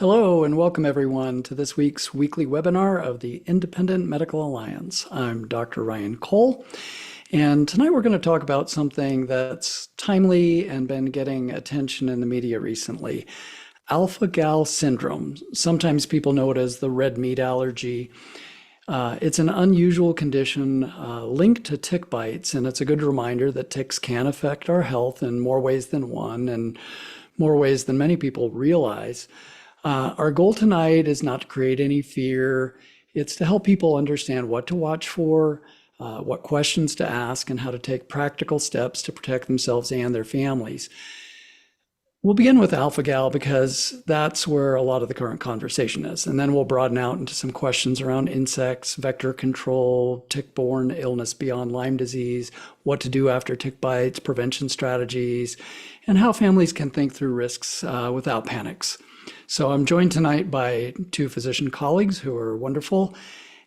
Hello and welcome everyone to this week's weekly webinar of the Independent Medical Alliance. I'm Dr. Ryan Cole, and tonight we're going to talk about something that's timely and been getting attention in the media recently. Alpha-Gal syndrome. Sometimes people know it as the red meat allergy. It's an unusual condition linked to tick bites, and it's a good reminder that ticks can affect our health in more ways than one and more ways than many people realize. Our goal tonight is not to create any fear. It's to help people understand what to watch for, what questions to ask, and how to take practical steps to protect themselves and their families. We'll begin with alpha-gal because that's where a lot of the current conversation is. And then we'll broaden out into some questions around insects, vector control, tick-borne illness beyond Lyme disease, what to do after tick bites, prevention strategies, and how families can think through risks without panics. So I'm joined tonight by two physician colleagues who are wonderful,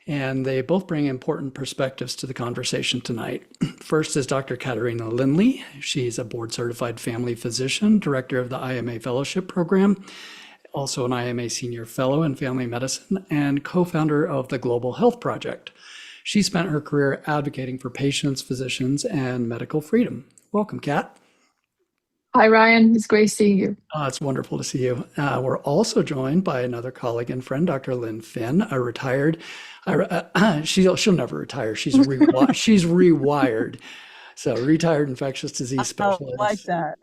and they both bring important perspectives to the conversation tonight. First is Dr. Katerina Lindley. She's a board-certified family physician, director of the IMA Fellowship Program, also an IMA Senior Fellow in Family Medicine, and co-founder of the Global Health Project. She spent her career advocating for patients, physicians, and medical freedom. Welcome, Kat. Hi, Ryan. It's great seeing you. It's wonderful to see you. We're also joined by another colleague and friend, Dr. Lynn Fynn, a retired, she'll never retire. She's rewired. So retired infectious disease specialist. Like that.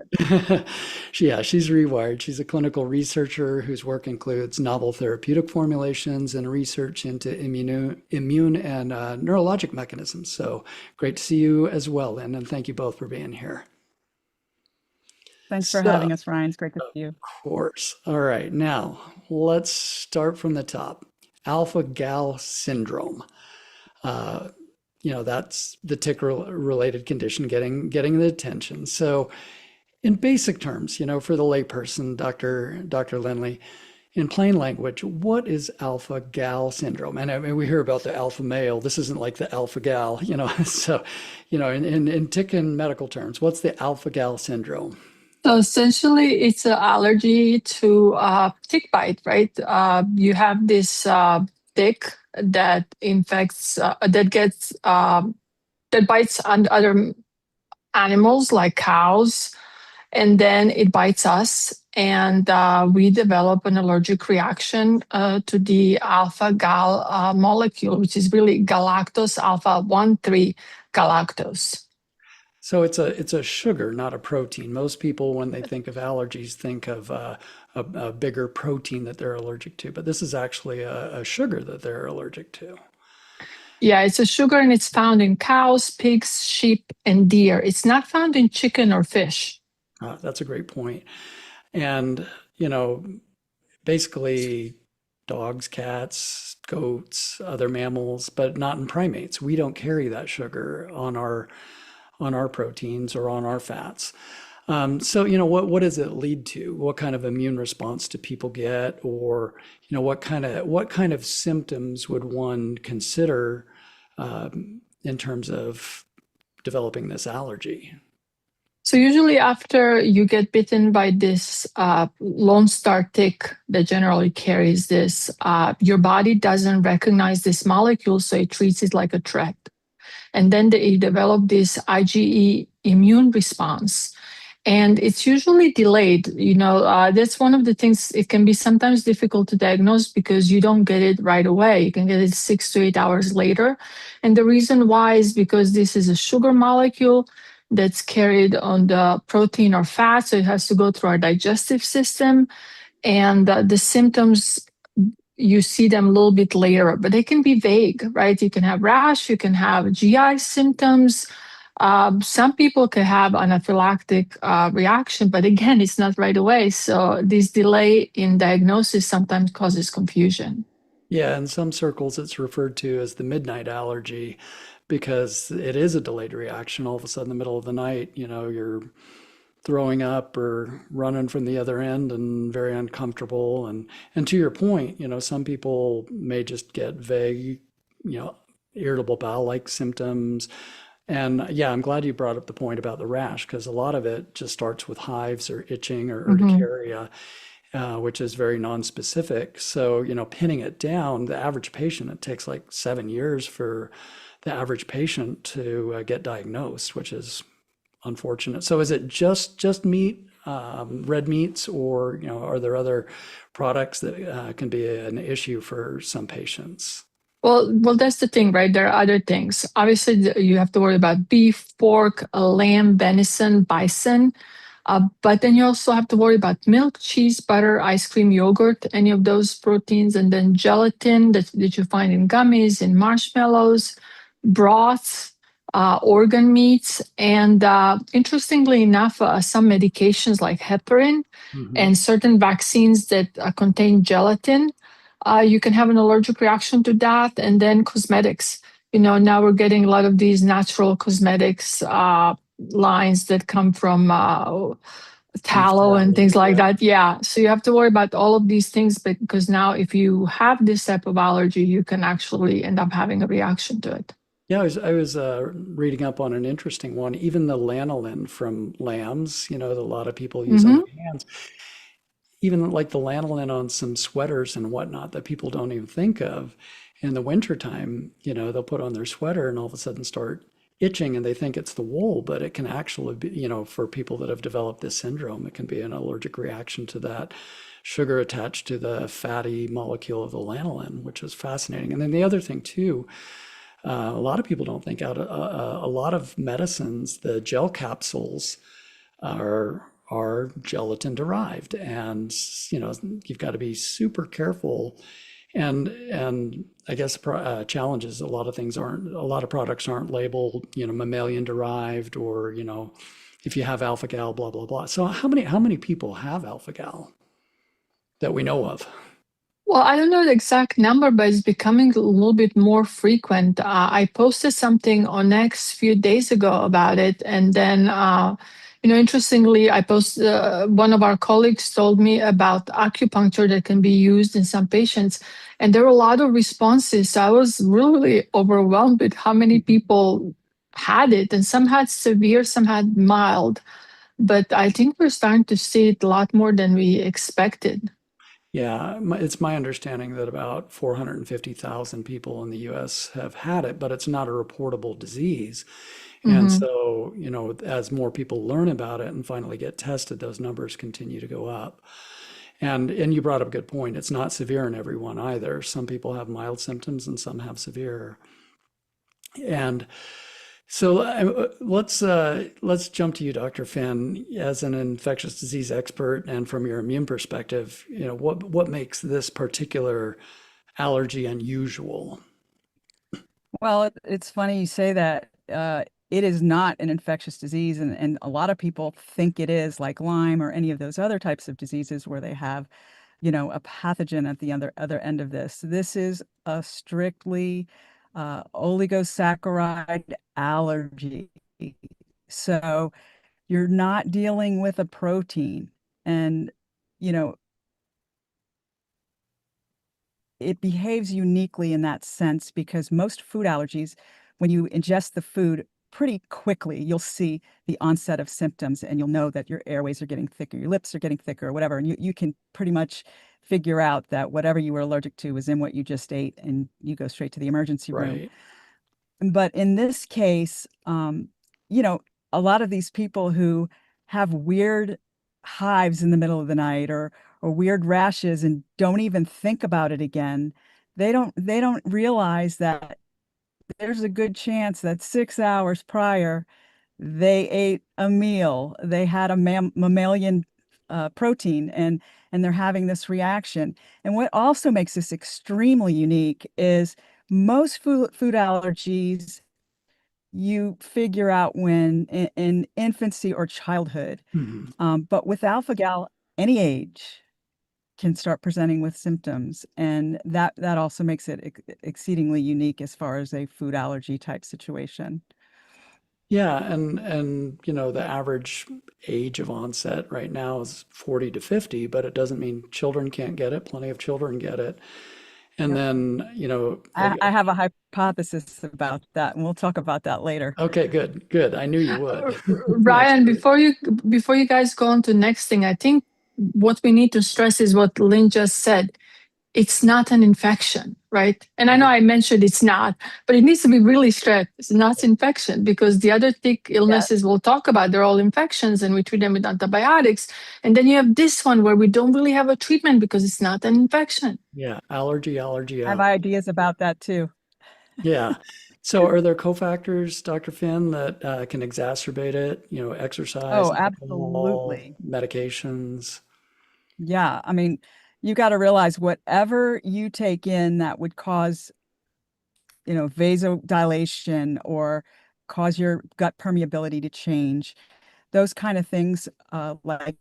She's rewired. She's a clinical researcher whose work includes novel therapeutic formulations and research into immune and neurologic mechanisms. So great to see you as well, Lynn, and thank you both for being here. Thanks for having us, Ryan. It's great to see you. Of course. All right. Now, let's start from the top. Alpha-Gal syndrome. That's the tick-related condition getting the attention. So in basic terms, for the layperson, Dr. Lindley, in plain language, what is alpha-gal syndrome? And I mean, we hear about the alpha male. This isn't like the alpha-gal, So, in tick and medical terms, what's the alpha-gal syndrome? So essentially, it's an allergy to tick bite, right? You have this tick that infects, that bites on other animals like cows, and then it bites us, and we develop an allergic reaction to the alpha-gal molecule, which is really galactose alpha-1,3 galactose. So it's a sugar, not a protein. Most people, when they think of allergies, think of a bigger protein that they're allergic to, but this is actually a sugar that they're allergic to. Yeah, it's a sugar and it's found in cows, pigs, sheep, and deer. It's not found in chicken or fish. That's a great point. And, basically dogs, cats, goats, other mammals, but not in primates. We don't carry that sugar on our proteins or on our fats. So, what does it lead to? What kind of immune response do people get? Or, what kind of symptoms would one consider in terms of developing this allergy? So usually after you get bitten by this Lone Star tick that generally carries this, your body doesn't recognize this molecule, so it treats it like a threat. And then they develop this IgE immune response. And it's usually delayed. That's one of the things. It can be sometimes difficult to diagnose because you don't get it right away. You can get it 6 to 8 hours later. And the reason why is because this is a sugar molecule that's carried on the protein or fat. So it has to go through our digestive system. And the symptoms, you see them a little bit later, but they can be vague, right? You can have rash, you can have GI symptoms. Some people can have anaphylactic reaction, but again, it's not right away. So this delay in diagnosis sometimes causes confusion. Yeah, in some circles, it's referred to as the midnight allergy because it is a delayed reaction. All of a sudden, in the middle of the night, you're throwing up or running from the other end and very uncomfortable. And to your point, some people may just get vague, irritable bowel-like symptoms. And yeah, I'm glad you brought up the point about the rash because a lot of it just starts with hives or itching or urticaria. which is very non-specific. So, pinning it down, the average patient, it takes like 7 years for the average patient to get diagnosed, which is unfortunate. So is it just meat, red meats, or are there other products that can be an issue for some patients? Well, that's the thing, right? There are other things. Obviously, you have to worry about beef, pork, lamb, venison, bison. But then you also have to worry about milk, cheese, butter, ice cream, yogurt, any of those proteins, and then gelatin that you find in gummies, in marshmallows, broths, organ meats, and interestingly enough, some medications like heparin Hmm. and certain vaccines that contain gelatin. You can have an allergic reaction to that, and then cosmetics. Now we're getting a lot of these natural cosmetics lines that come from Beef tallow and tallow, things like yeah. that. Yeah. So you have to worry about all of these things because now if you have this type of allergy, you can actually end up having a reaction to it. Yeah, I was reading up on an interesting one. Even the lanolin from lambs, that a lot of people use on Hmm. their hands, even like the lanolin on some sweaters and whatnot that people don't even think of. In the wintertime, they'll put on their sweater and all of a sudden start itching and they think it's the wool, but it can actually be, for people that have developed this syndrome, it can be an allergic reaction to that sugar attached to the fatty molecule of the lanolin, which is fascinating. And then the other thing too, a lot of people don't think out. A lot of medicines, the gel capsules are gelatin derived, and you've got to be super careful. And I guess challenge is a lot of things aren't. A lot of products aren't labeled, mammalian derived, or if you have alpha gal, blah blah blah. So how many people have alpha gal that we know of? Well, I don't know the exact number, but it's becoming a little bit more frequent. I posted something on X a few days ago about it, and then, interestingly, I posted. One of our colleagues told me about acupuncture that can be used in some patients, and there were a lot of responses. So I was really overwhelmed with how many people had it, and some had severe, some had mild. But I think we're starting to see it a lot more than we expected. Yeah, it's my understanding that about 450,000 people in the US have had it, but it's not a reportable disease. And Mm-hmm. so, as more people learn about it and finally get tested, those numbers continue to go up. And you brought up a good point. It's not severe in everyone either. Some people have mild symptoms and some have severe. And so let's jump to you, Dr. Fynn, as an infectious disease expert and from your immune perspective. What makes this particular allergy unusual? Well, it's funny you say that. It is not an infectious disease, and a lot of people think it is, like Lyme or any of those other types of diseases where they have, a pathogen at the other end of this. This is a strictly oligosaccharide allergy. So you're not dealing with a protein, and you know it behaves uniquely in that sense because most food allergies, when you ingest the food pretty quickly, you'll see the onset of symptoms and you'll know that your airways are getting thicker, your lips are getting thicker, or whatever. And you can pretty much figure out that whatever you were allergic to was in what you just ate, and you go straight to the emergency room. Right. But in this case, you know, a lot of these people who have weird hives in the middle of the night, or weird rashes and don't even think about it again, they don't realize that there's a good chance that 6 hours prior they ate a meal, they had a mammalian protein, and they're having this reaction. And what also makes this extremely unique is most food allergies you figure out when in infancy or childhood. Mhm. But with alpha gal, any age can start presenting with symptoms, and that also makes it exceedingly unique as far as a food allergy type situation. Yeah, and the average age of onset right now is 40 to 50, but it doesn't mean children can't get it. Plenty of children get it. And Yep. then, I have a hypothesis about that, and we'll talk about that later. okay, good, good. I knew you would. Ryan, That's great. before you guys go on to next thing, I think what we need to stress is what Lynn just said. It's not an infection, right? And I know I mentioned it's not, but it needs to be really stressed. It's not infection, because the other tick illnesses we'll talk about, they're all infections and we treat them with antibiotics. And then you have this one where we don't really have a treatment because it's not an infection. Yeah, allergy. I have ideas about that too. Yeah. So are there cofactors, Dr. Finn, that can exacerbate it? You know, exercise, Oh, alcohol, absolutely. medications. Yeah. I mean, you got to realize whatever you take in that would cause, vasodilation or cause your gut permeability to change, those kind of things, like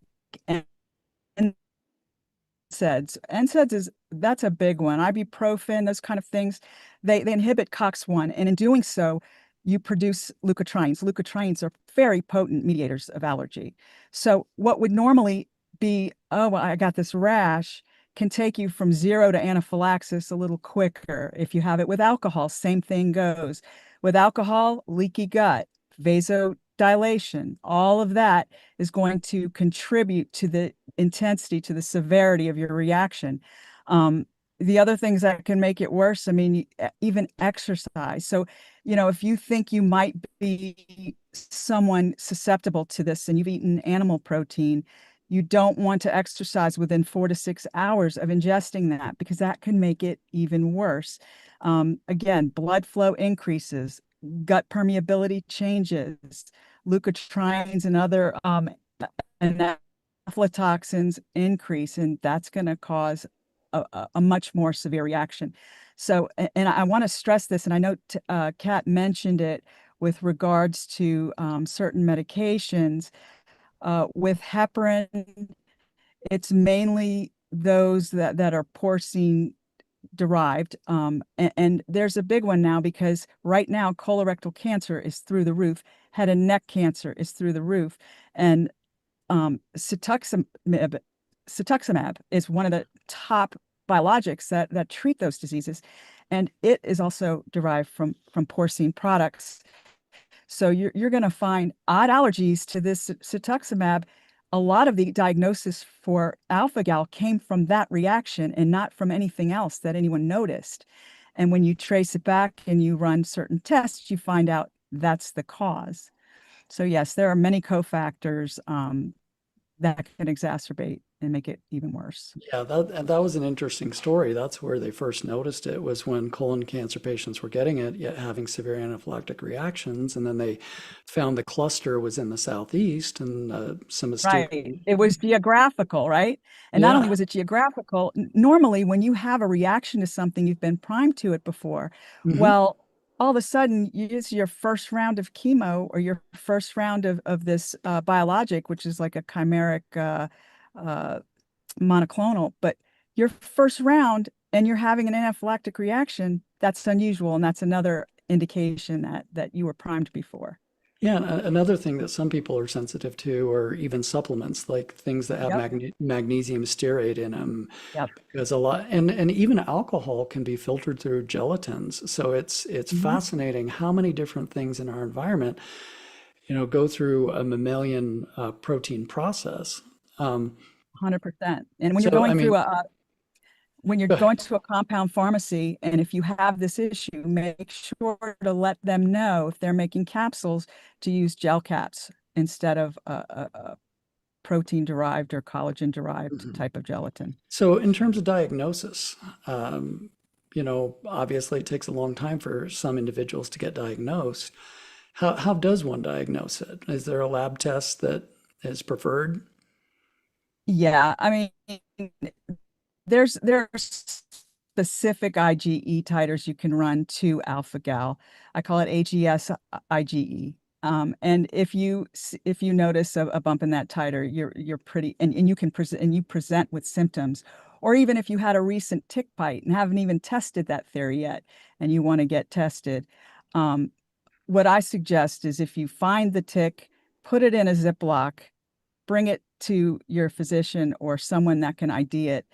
NSAIDs. That's a big one. Ibuprofen, those kind of things, they inhibit COX-1, and in doing so, you produce leukotrienes. Leukotrienes are very potent mediators of allergy. So what would normally be, oh, well, I got this rash, can take you from 0 to anaphylaxis a little quicker. If you have it with alcohol, same thing goes. With alcohol, leaky gut, vasodilation, all of that is going to contribute to the intensity, to the severity of your reaction. The other things that can make it worse, I mean, even exercise. So, if you think you might be someone susceptible to this and you've eaten animal protein, you don't want to exercise within 4 to 6 hours of ingesting that, because that can make it even worse. Again, blood flow increases, gut permeability changes, leukotrienes and other aflatoxins increase, and that's going to cause a much more severe reaction. So, and I want to stress this, and I know Kat mentioned it with regards to certain medications. With heparin, it's mainly those that are porcine derived. And there's a big one now, because right now colorectal cancer is through the roof, head and neck cancer is through the roof. And cetuximab is one of the top biologics that treat those diseases. And it is also derived from porcine products. So you're going to find odd allergies to this cetuximab. A lot of the diagnosis for alpha-gal came from that reaction and not from anything else that anyone noticed. And when you trace it back and you run certain tests, you find out that's the cause. So yes, there are many cofactors that can exacerbate and make it even worse. Yeah, that was an interesting story. That's where they first noticed it, was when colon cancer patients were getting it, yet having severe anaphylactic reactions. And then they found the cluster was in the southeast, and some astute. Right. It was geographical, right? And not only Yeah. was it geographical, normally when you have a reaction to something, you've been primed to it before. Hmm. Well, all of a sudden, it's your first round of chemo or your first round of this biologic, which is like a chimeric uh, monoclonal, but your first round and you're having an anaphylactic reaction, that's unusual. And that's another indication that you were primed before. Yeah, and another thing that some people are sensitive to, or even supplements, like things that have Yep. magnesium stearate in them, Yep. because a lot, and even alcohol can be filtered through gelatins. So it's Mhm. fascinating how many different things in our environment, go through a mammalian protein process. Um, 100%. And when you're so, I going through mean, when you're go ahead. going to a compound pharmacy, and if you have this issue, make sure to let them know, if they're making capsules, to use gel caps instead of a protein derived or collagen derived Mhm. type of gelatin. So, in terms of diagnosis, obviously it takes a long time for some individuals to get diagnosed. How does one diagnose it? Is there a lab test that is preferred? Yeah, I mean, there's specific IgE titers you can run to alpha gal. I call it AGS IgE. And if you notice a bump in that titer, you're pretty, and you can present, and you present with symptoms, or even if you had a recent tick bite and haven't even tested that theory yet, and you want to get tested, um, what I suggest is, if you find the tick, put it in a Ziploc, bring it to your physician or someone that can ID it.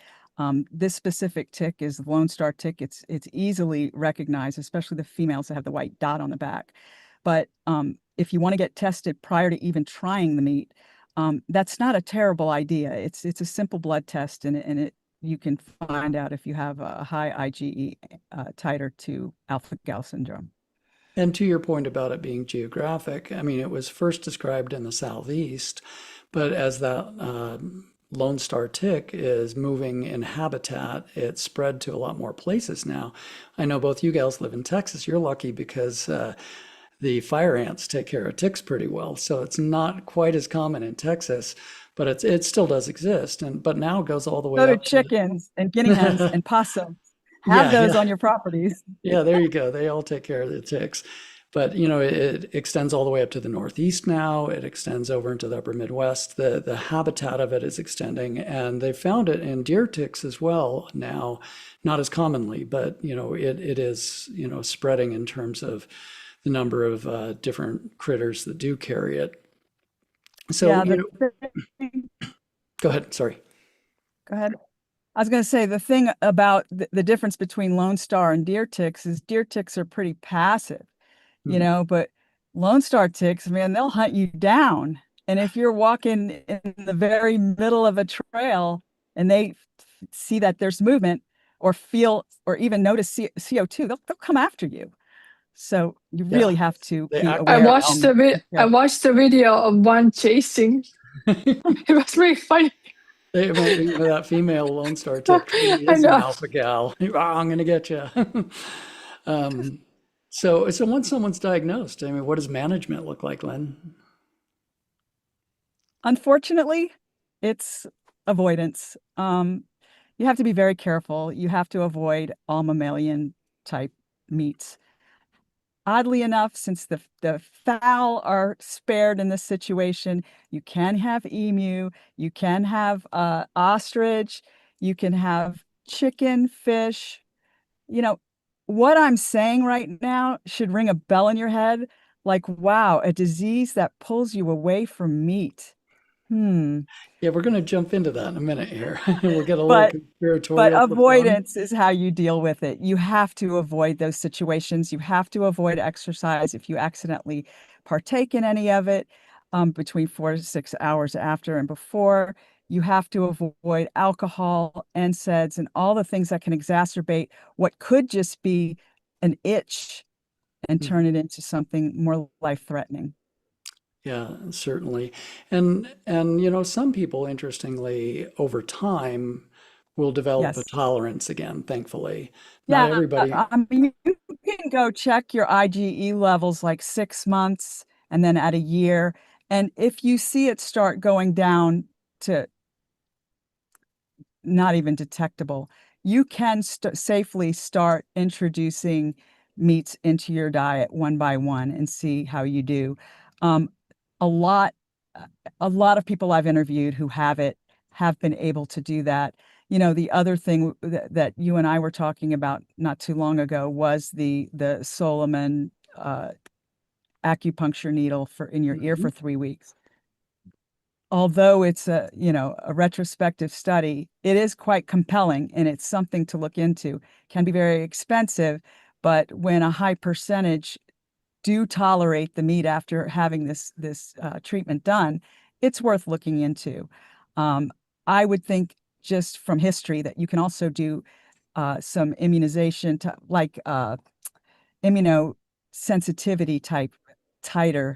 This specific tick is the Lone Star tick. It's easily recognized, especially the females that have the white dot on the back. But if you want to get tested prior to even trying the meat, that's not a terrible idea. It's a simple blood test, and you can find out if you have a high IgE titer to alpha-gal syndrome. And to your point about it being geographic, I mean, it was first described in the southeast, but as that Lone Star tick is moving in habitat, it's spread to a lot more places now. I know both you gals live in Texas. You're lucky because the fire ants take care of ticks pretty well, so it's not quite as common in Texas, but it still does exist. But now it goes all the way So do up to chickens and guinea hens and possums. Have yeah, those yeah. on your properties. Yeah, there you go. They all take care of the ticks. But it extends all the way up to the Northeast now. It extends over into the upper Midwest. The habitat of it is extending, and they found it in deer ticks as well now, not as commonly, but it is spreading in terms of the number of different critters that do carry it. So Yeah, go ahead. Sorry. go ahead. I was going to say the thing about the difference between Lone Star and deer ticks is deer ticks are pretty passive, but Lone Star ticks, man, they'll hunt you down. And if you're walking in the very middle of a trail and they see that there's movement or feel or even notice CO2, they'll come after you. So you really Yeah, have to they be act. I aware. watched I watched the video of one chasing. It was really funny. That female Lone Star tick I is an know. alpha gal. I'm gonna get you. So once someone's diagnosed, I mean, what does management look like, Lynn? Unfortunately, it's avoidance. You have to be very careful. You have to avoid all mammalian type meats. Oddly enough, since the fowl are spared in this situation, you can have emu, you can have ostrich, you can have chicken, fish. What I'm saying right now should ring a bell in your head. Like, wow, a disease that pulls you away from meat. Yeah, we're gonna jump into that in a minute here. We'll get a little But conspiratorial for fun. avoidance is how you deal with it. You have to avoid those situations. You have to avoid exercise if you accidentally partake in any of it between 4 to 6 hours after and before. You have to avoid alcohol, NSAIDs, and all the things that can exacerbate what could just be an itch and turn it into something more life-threatening. Yeah, certainly. And some people, interestingly, over time will develop a Yes. tolerance again, thankfully. Not Yeah, everybody. I mean, you can go check your IgE levels like 6 months and then at a year. And if you see it start going down to not even detectable, you can safely start introducing meats into your diet one by one and see how you do. Um, a lot, a lot of people I've interviewed who have it have been able to do that. The other thing that you and I were talking about not too long ago was the Solomon acupuncture needle in your ear Mhm. for 3 weeks. Although it's a retrospective study, it is quite compelling and it's something to look into. Can be very expensive, but when a high percentage do tolerate the meat after having this treatment done, it's worth looking into. I would think just from history that you can also do some immunization like immunosensitivity type titer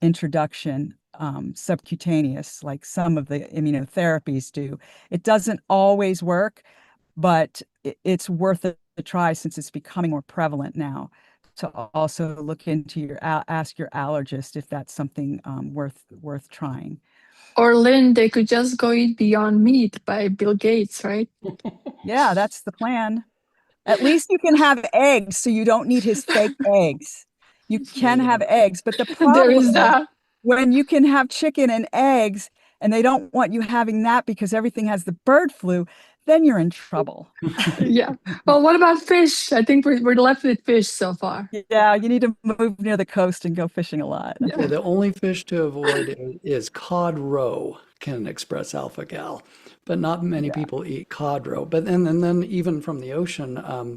introduction, subcutaneous, like some of the immunotherapies do. It doesn't always work, but it's worth a try since it's becoming more prevalent now. To also look into ask your allergist if that's something worth trying. Or Lynn, they could just go eat Beyond Meat by Bill Gates, right? Yeah, that's the plan. At least you can have eggs, so you don't need his fake eggs. You can Yeah. have eggs, but the There problem is is that. when you can have chicken and eggs and they don't want you having that because everything has the bird flu, then you're in trouble. Yeah. Well, what about fish? I think we're left with fish so far. Yeah, you need to move near the coast and go fishing a lot. Yeah, Yeah. the only fish to avoid is cod roe can express alpha gal, but not many Yeah, people eat cod roe. But and then even from the ocean,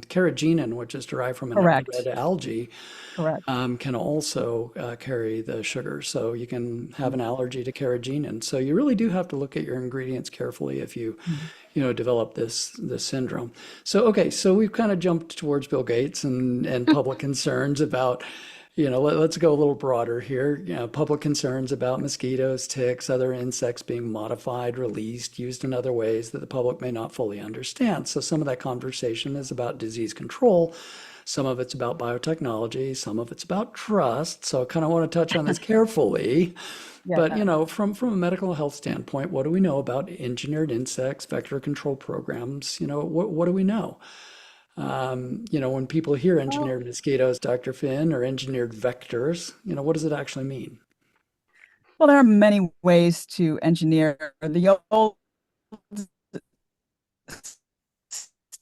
carrageenan, which is derived from a red correct. algae, Correct. can also carry the sugar. So you can have Mm, an allergy to carrageenan. So you really do have to look at your ingredients carefully if you, mm. develop this syndrome. So okay, so we've kind of jumped towards Bill Gates and public concerns about, let's go a little broader here. Public concerns about mosquitoes, ticks, other insects being modified, released, used in other ways that the public may not fully understand. So some of that conversation is about disease control. Some of it's about biotechnology, some of it's about trust. So I kind of want to touch on this carefully. But, Yeah. from a medical health standpoint, what do we know about engineered insects, vector control programs? What do we know? When people hear Well, engineered mosquitoes, Dr. Finn, or engineered vectors, what does it actually mean? well, there are many ways to engineer. The old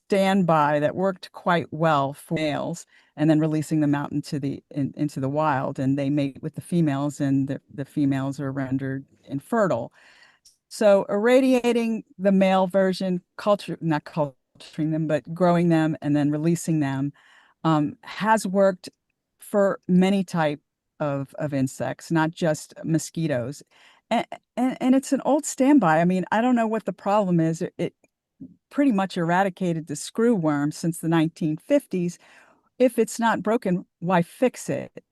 standby that worked quite well for males, and then releasing them out into the wild, and they mate with the females, and the females are rendered infertile. So irradiating the male version, not culturing them, but growing them and then releasing them, has worked for many type of insects, not just mosquitoes. And, and it's an old standby. I mean, I don't know what the problem is. It pretty much eradicated the screw worm since the 1950s. If it's not broken, why fix it?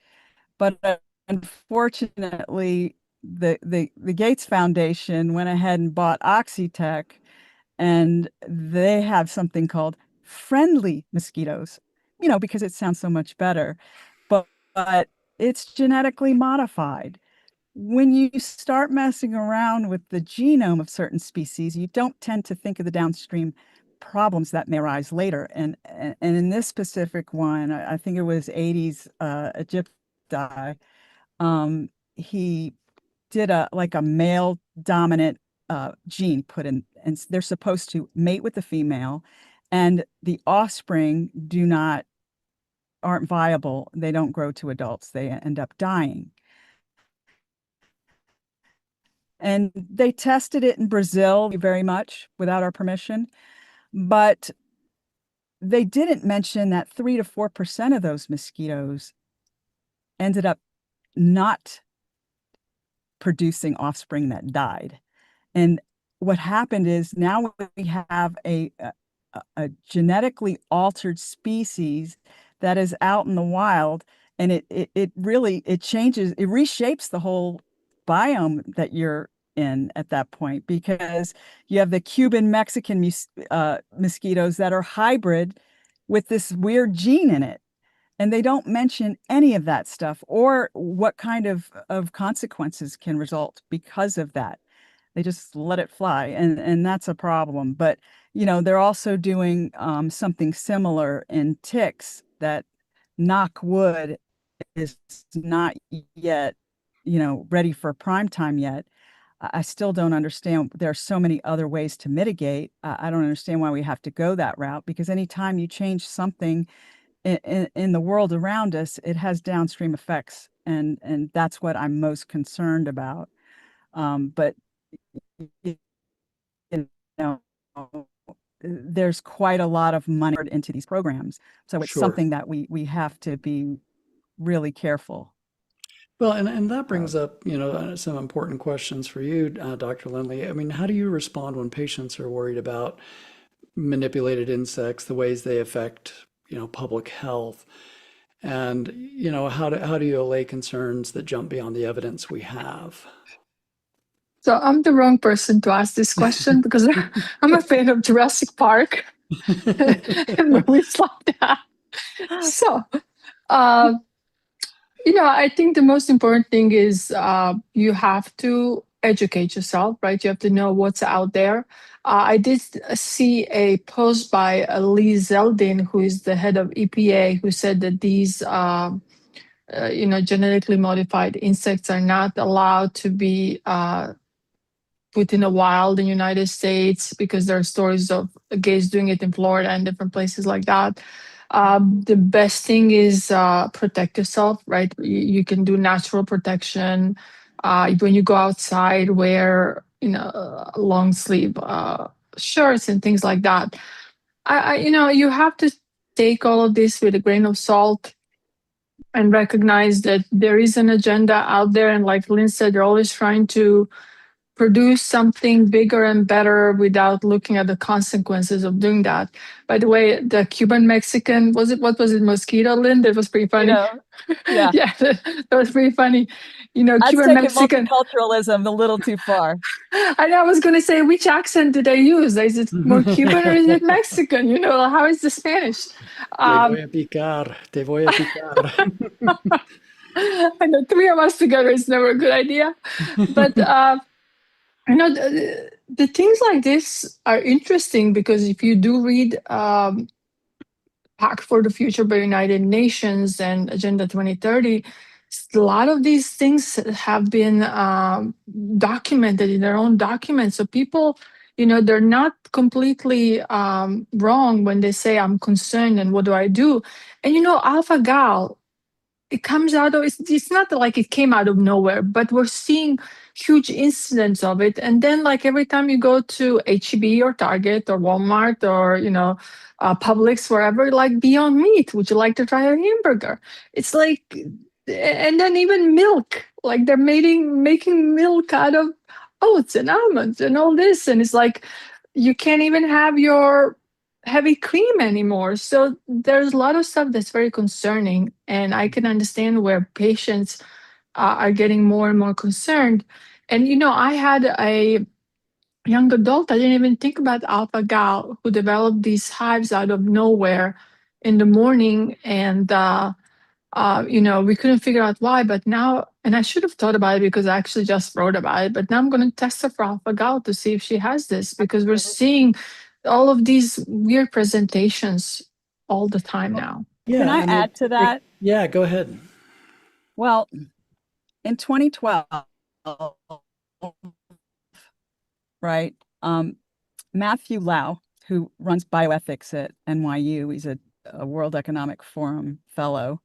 But unfortunately, the Gates Foundation went ahead and bought Oxitec, and they have something called friendly mosquitoes, because it sounds so much better. But it's genetically modified. When you start messing around with the genome of certain species, you don't tend to think of the downstream problems that may arise later. And in this specific one, I think it was Aedes aegypti, he did a male dominant gene put in, and they're supposed to mate with the female, and the offspring aren't viable. They don't grow to adults. They end up dying. And they tested it in Brazil very much without our permission, but they didn't mention that 3 to 4% of those mosquitoes ended up not producing offspring that died. And what happened is now we have a genetically altered species that is out in the wild, and it really it changes, it reshapes the whole biome that you're in at that point, because you have the Cuban Mexican mosquitoes that are hybrid with this weird gene in it. And they don't mention any of that stuff or what kind of consequences can result because of that. They just let it fly, and that's a problem. But they're also doing something similar in ticks that, knock wood, is not yet ready for prime time yet. I still don't understand. There are so many other ways to mitigate. I don't understand why we have to go that route, because anytime you change something in the world around us, it has downstream effects, and that's what I'm most concerned about. But you know, there's quite a lot of money into these programs, so it's Sure. something that we have to be really careful Well, and that of. brings up, some important questions for you, Dr. Lindley. I mean, how do you respond when patients are worried about manipulated insects, the ways they affect, public health? And, how do you allay concerns that jump beyond the evidence we have? So I'm the wrong person to ask this question because I'm a fan of Jurassic Park and movies like that. So, uh, I think the most important thing is you have to educate yourself, right? You have to know what's out there. I did see a post by Lee Zeldin, who is the head of EPA, who said that these, genetically modified insects are not allowed to be put in the wild in the United States because there are stories of gays doing it in Florida and different places like that. The best thing is protect yourself, right? You can do natural protection. When you go outside, wear long sleeve shirts and things like that. You have to take all of this with a grain of salt and recognize that there is an agenda out there. And like Lynn said, they're always trying to produce something bigger and better without looking at the consequences of doing that. By the way, the Cuban Mexican, what was it, mosquito, Lynn? That was pretty funny. Yeah. Yeah, that was pretty funny. That's Cuban taking Mexican. multiculturalism a little too far. I was going to say, which accent did they use? Is it more Cuban or is it Mexican? How is the Spanish? Te voy a picar. Te voy a picar. I know 3 of us together is never a good idea. But, the things like this are interesting because if you do read Pact for the Future by United Nations and Agenda 2030, a lot of these things have been documented in their own documents. So people, they're not completely wrong when they say, I'm concerned and what do I do? And, alpha gal, it comes out of, it's not like it came out of nowhere, but we're seeing huge incidents of it. And then like every time you go to HEB or Target or Walmart or, Publix, wherever, like Beyond Meat, would you like to try a hamburger? It's like, and then even milk, like they're making milk out of oats and almonds and all this. And it's like, you can't even have your heavy cream anymore. So there's a lot of stuff that's very concerning. And I can understand where patients are getting more and more concerned. And, I had a young adult, I didn't even think about alpha gal, who developed these hives out of nowhere in the morning. And, we couldn't figure out why, but now, and I should have thought about it because I actually just wrote about it, but now I'm going to test her for alpha gal to see if she has this, because we're seeing all of these weird presentations all the time now. Can I add to that? Yeah, go ahead. Well, in 2012, right, Matthew Lau, who runs bioethics at NYU, he's a World Economic Forum fellow,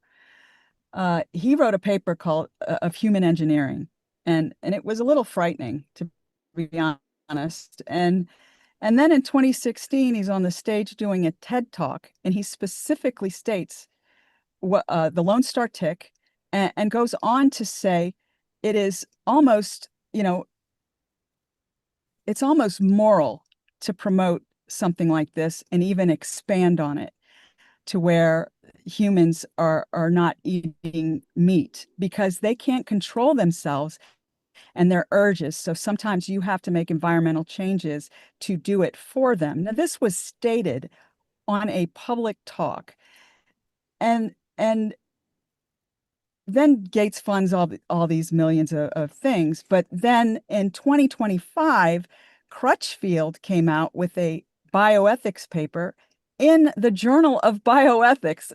he wrote a paper called of human engineering, and it was a little frightening, to be honest. And then in 2016, he's on the stage doing a TED talk, and he specifically states what the Lone Star tick, and goes on to say it is almost, it's almost moral to promote something like this and even expand on it to where humans are not eating meat because they can't control themselves and their urges. So sometimes you have to make environmental changes to do it for them. Now, this was stated on a public talk, and then Gates funds all these millions of things. But then in 2025, Crutchfield came out with a bioethics paper in the Journal of Bioethics.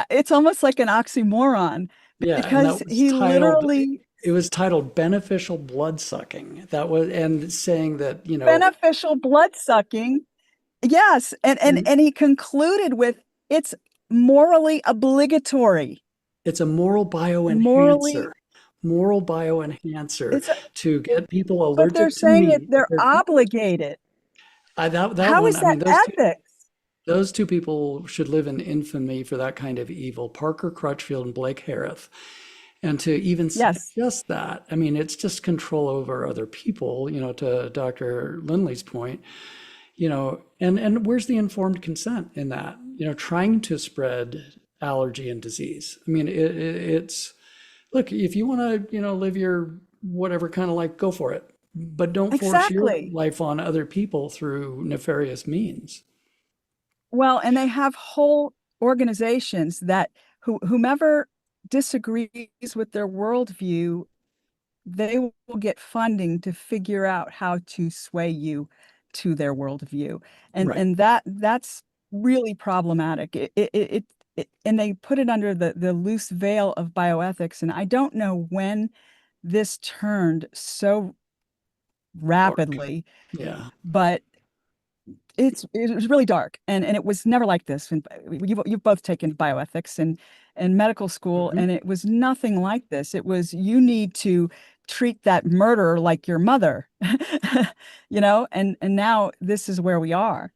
It's almost like an oxymoron because it was titled beneficial blood sucking. That was, and saying that, beneficial blood sucking. Yes. And he concluded with it's morally obligatory. It's a moral bioenhancer. Moral bioenhancer to get people allergic but they're to saying meat. They're obligated. How is that ethics? Those two people should live in infamy for that kind of evil. Parker Crutchfield and Blake Harris. And to even suggest that, it's just control over other people, to Dr. Lindley's point, and where's the informed consent in that, trying to spread allergy and disease. It's, look, if you want to, live your whatever kind of life, go for it, but don't force your life on other people through nefarious means. Well, and they have whole organizations that whomever disagrees with their worldview, they will get funding to figure out how to sway you to their worldview. And that's really problematic. And they put it under the loose veil of bioethics. And I don't know when this turned so rapidly. Yeah. But it was really dark, and it was never like this. And you've both taken bioethics, and in medical school, Mhm. and it was nothing like this. It was, you need to treat that murderer like your mother, and now this is where we are.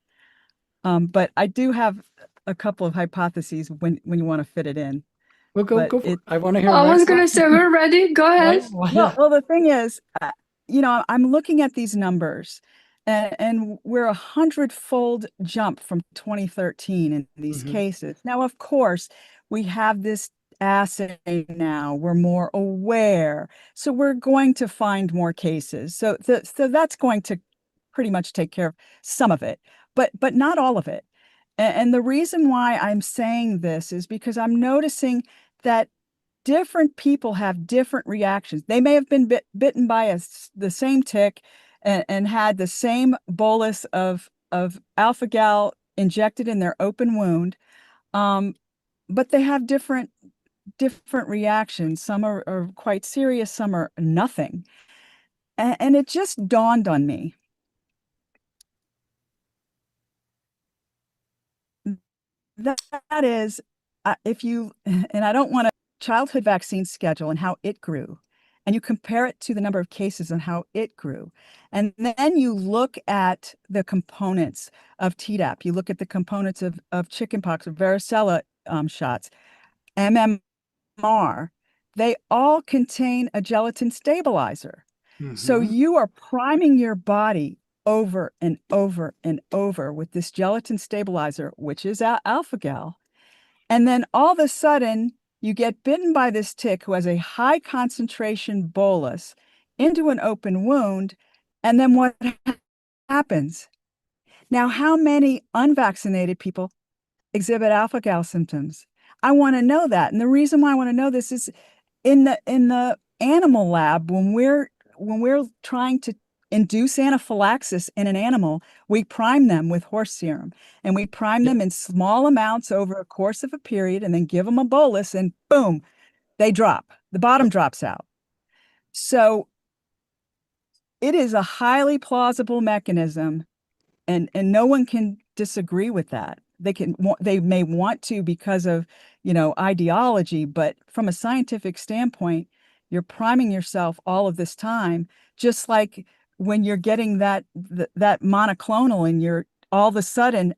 But I do have a couple of hypotheses when you want to fit it in. Well, But go for it. it I want to hear I them. was gonna Excellent. say we're ready. Go ahead. Yeah. well, the thing is, I'm looking at these numbers, and we're 100-fold jump from 2013 in these Mhm. cases. Now, of course, we have this assay now. We're more aware, so we're going to find more cases. So that's going to pretty much take care of some of it, but not all of it. And the reason why I'm saying this is because I'm noticing that different people have different reactions. They may have been bitten by the same tick, and had the same bolus of alpha gal injected in their open wound, um, but they have different reactions. Some are quite serious, some are nothing. And it just dawned on me that is, if you, and I don't want to, childhood vaccine schedule and how it grew, and you compare it to the number of cases and how it grew, and then you look at the components of Tdap, you look at the components of chickenpox, of varicella shots, MMR, they all contain a gelatin stabilizer. So Mhm. you are priming your body over and over and over with this gelatin stabilizer, which is alpha gal. And then all of a sudden, you get bitten by this tick who has a high concentration bolus into an open wound. And then what happens? Now, how many unvaccinated people exhibit alpha gal symptoms? I want to know that. And the reason why I want to know this is, in the animal lab, when we're trying to induce anaphylaxis in an animal, we prime them with horse serum, and we prime Yeah. them in small amounts over a course of a period, and then give them a bolus, and boom, they drop. The bottom drops out. So it is a highly plausible mechanism, and no one can disagree with that. They may want to because of, ideology, but from a scientific standpoint, you're priming yourself all of this time, just like when you're getting that monoclonal, and you're all of a sudden,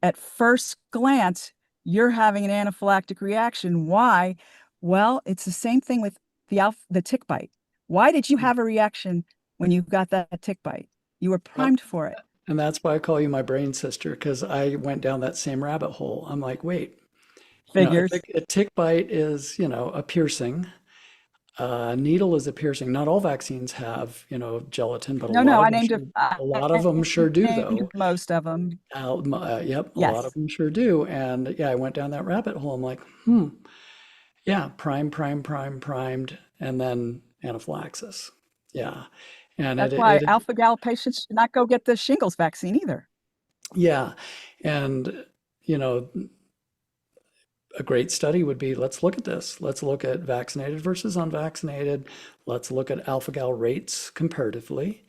at first glance, you're having an anaphylactic reaction. Why? Well, it's the same thing with the tick bite. Why did you have a reaction when you got that tick bite? You were Yep. primed for it. And that's why I call you my brain sister, because I went down that same rabbit hole. I'm like, wait, Figures. a tick bite is, a piercing. A needle is a piercing. Not all vaccines have, gelatin, but No, no, a lot of them sure do, named though. most of them. Yep, a lot of Yes, them sure do. And yeah, I went down that rabbit hole. I'm like, yeah, primed, and then anaphylaxis. Yeah. And that's why alpha gal patients should not go get the shingles vaccine either. yeah. And, you know, a great study would be, let's look at this. Let's look at vaccinated versus unvaccinated. Let's look at alpha gal rates comparatively.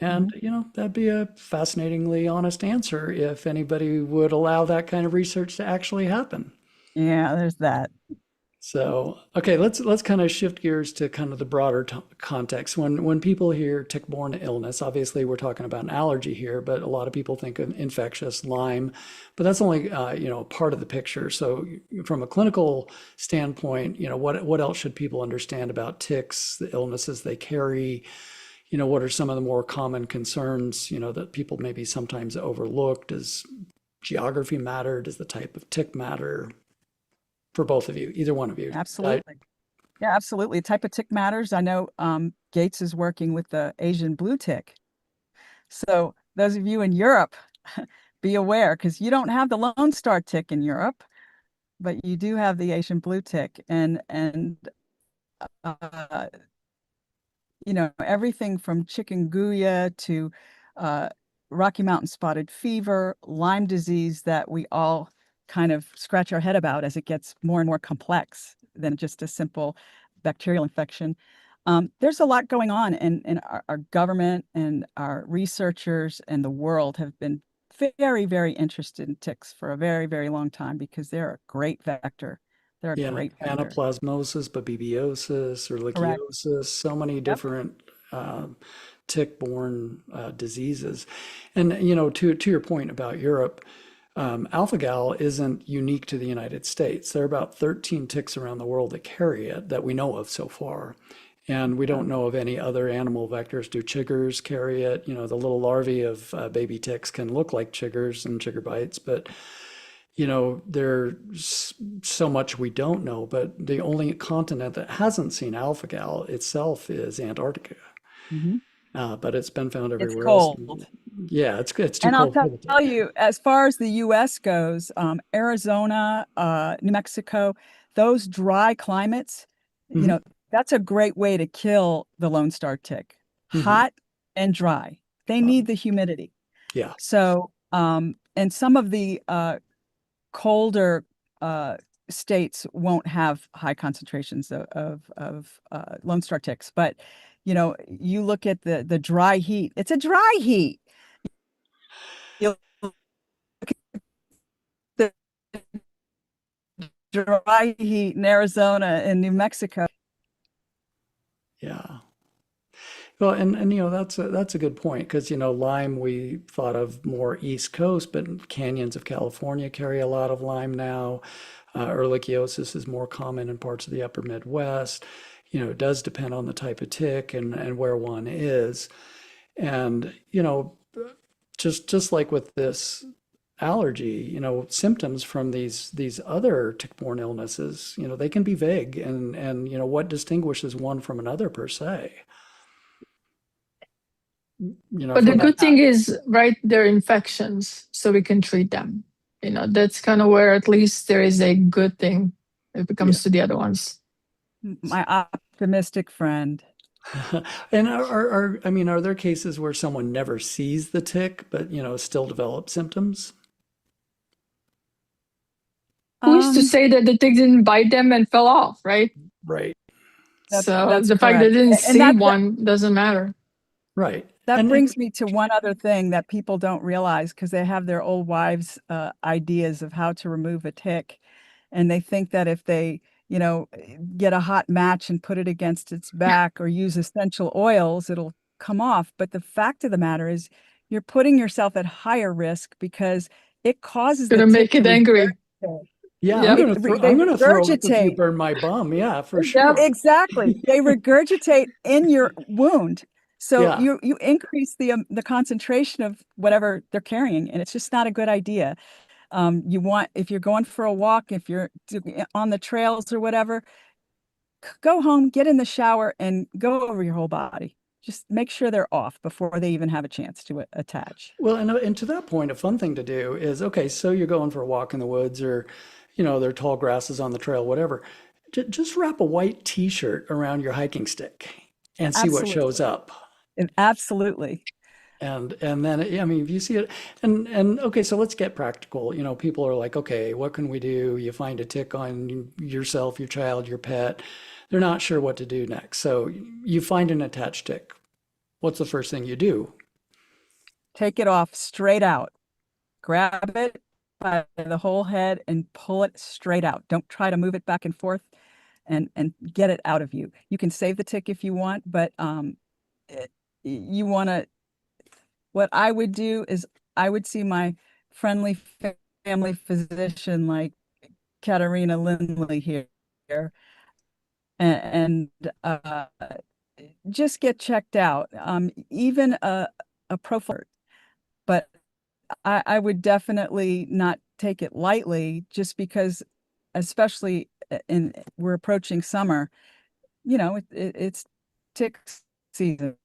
And, Mhm. that'd be a fascinatingly honest answer if anybody would allow that kind of research to actually happen. Yeah, there's that. So, okay, let's kind of shift gears to kind of the broader context. When people hear tick-borne illness, obviously we're talking about an allergy here, but a lot of people think of infectious Lyme, but that's only part of the picture. So, from a clinical standpoint, what else should people understand about ticks, the illnesses they carry? What are some of the more common concerns, that people maybe sometimes overlook? Does geography matter? Does the type of tick matter? For both of you, either one of you. Absolutely. Yeah, absolutely. Type of tick matters. I know Gates is working with the Asian blue tick. So those of you in Europe, be aware, because you don't have the Lone Star tick in Europe, but you do have the Asian blue tick. And uh, everything from chikungunya to uh, Rocky Mountain spotted fever, Lyme disease, that we all kind of scratch our head about as it gets more and more complex than just a simple bacterial infection. There's a lot going on, and our government and our researchers and the world have been very, very interested in ticks for a very, very long time, because they're a great vector They're a Yeah, great vector. anaplasmosis, babebiosis, Correct. ehrlichiosis, so many Yep. different tick-borne diseases. And to your point about Europe, alpha-gal isn't unique to the United States. There are about 13 ticks around the world that carry it that we know of so far. And we don't know of any other animal vectors. Do chiggers carry it? The little larvae of baby ticks can look like chiggers and chigger bites, but there's so much we don't know. But the only continent that hasn't seen alpha-gal itself is Antarctica. Mhm. But it's been found It's everywhere else. cold. Yeah, it's too And I'll cold for the tell tick. you, as far as the US goes, Arizona, New Mexico, those dry climates, Hmm. that's a great way to kill the Lone Star tick. Hmm. Hot and dry. They need the humidity. Yeah. So, and some of the colder states won't have high concentrations of Lone Star ticks, but you look at the dry heat. It's a dry heat. You look at the dry heat in Arizona and New Mexico. Yeah. Well, and that's a good point because Lyme we thought of more East Coast, but canyons of California carry a lot of Lyme now. Ehrlichiosis is more common in parts of the upper Midwest. It does depend on the type of tick and where one is. And just like with this allergy, symptoms from these other tick-borne illnesses, they can be vague, and what distinguishes one from another per se. But the From good thing is, right, they're infections, so we can treat them. That's kind of where at least there is a good thing if it yeah. comes to the other ones. My optimistic friend. And are there cases where someone never sees the tick, but still develops symptoms? Who is to Um, say that the tick didn't bite them and fell off, right? Right, So that's the fact they correct. didn't And see one doesn't matter. right. that And brings me to one other thing that people don't realize because they have their old wives' ideas of how to remove a tick. And they think that if they, get a hot match and put it against its back or use essential oils, it'll come off. But the fact of the matter is, you're putting yourself at higher risk because it causes the Gonna tick make to it angry. regurgitate. yeah, Yep. They I'm gonna throw up if you regurgitate. burn my bum. Yeah, for Yep. sure. Exactly. They regurgitate in your wound. So Yeah. you increase the concentration of whatever they're carrying, and it's just not a good idea. If you're going for a walk, if you're on the trails or whatever, go home, get in the shower, and go over your whole body. Just make sure they're off before they even have a chance to attach. Well, and to that point, a fun thing to do is, okay, so you're going for a walk in the woods or, there are tall grasses on the trail, whatever. Just wrap a white t-shirt around your hiking stick and see what shows Absolutely. up. Absolutely. And then, I mean, if you see it, and okay, so let's get practical. People are like, okay, what can we do? You find a tick on yourself, your child, your pet. They're not sure what to do next. So you find an attached tick. What's the first thing you do? Take it off straight out. Grab it by the whole head and pull it straight out. Don't try to move it back and forth and get it out of you. You can save the tick if you want, but you want to, what I would do is I would see my friendly family physician like Katerina Lindley here and just get checked out. Even a profile, but I would definitely not take it lightly just because, especially we're approaching summer, it's tick season.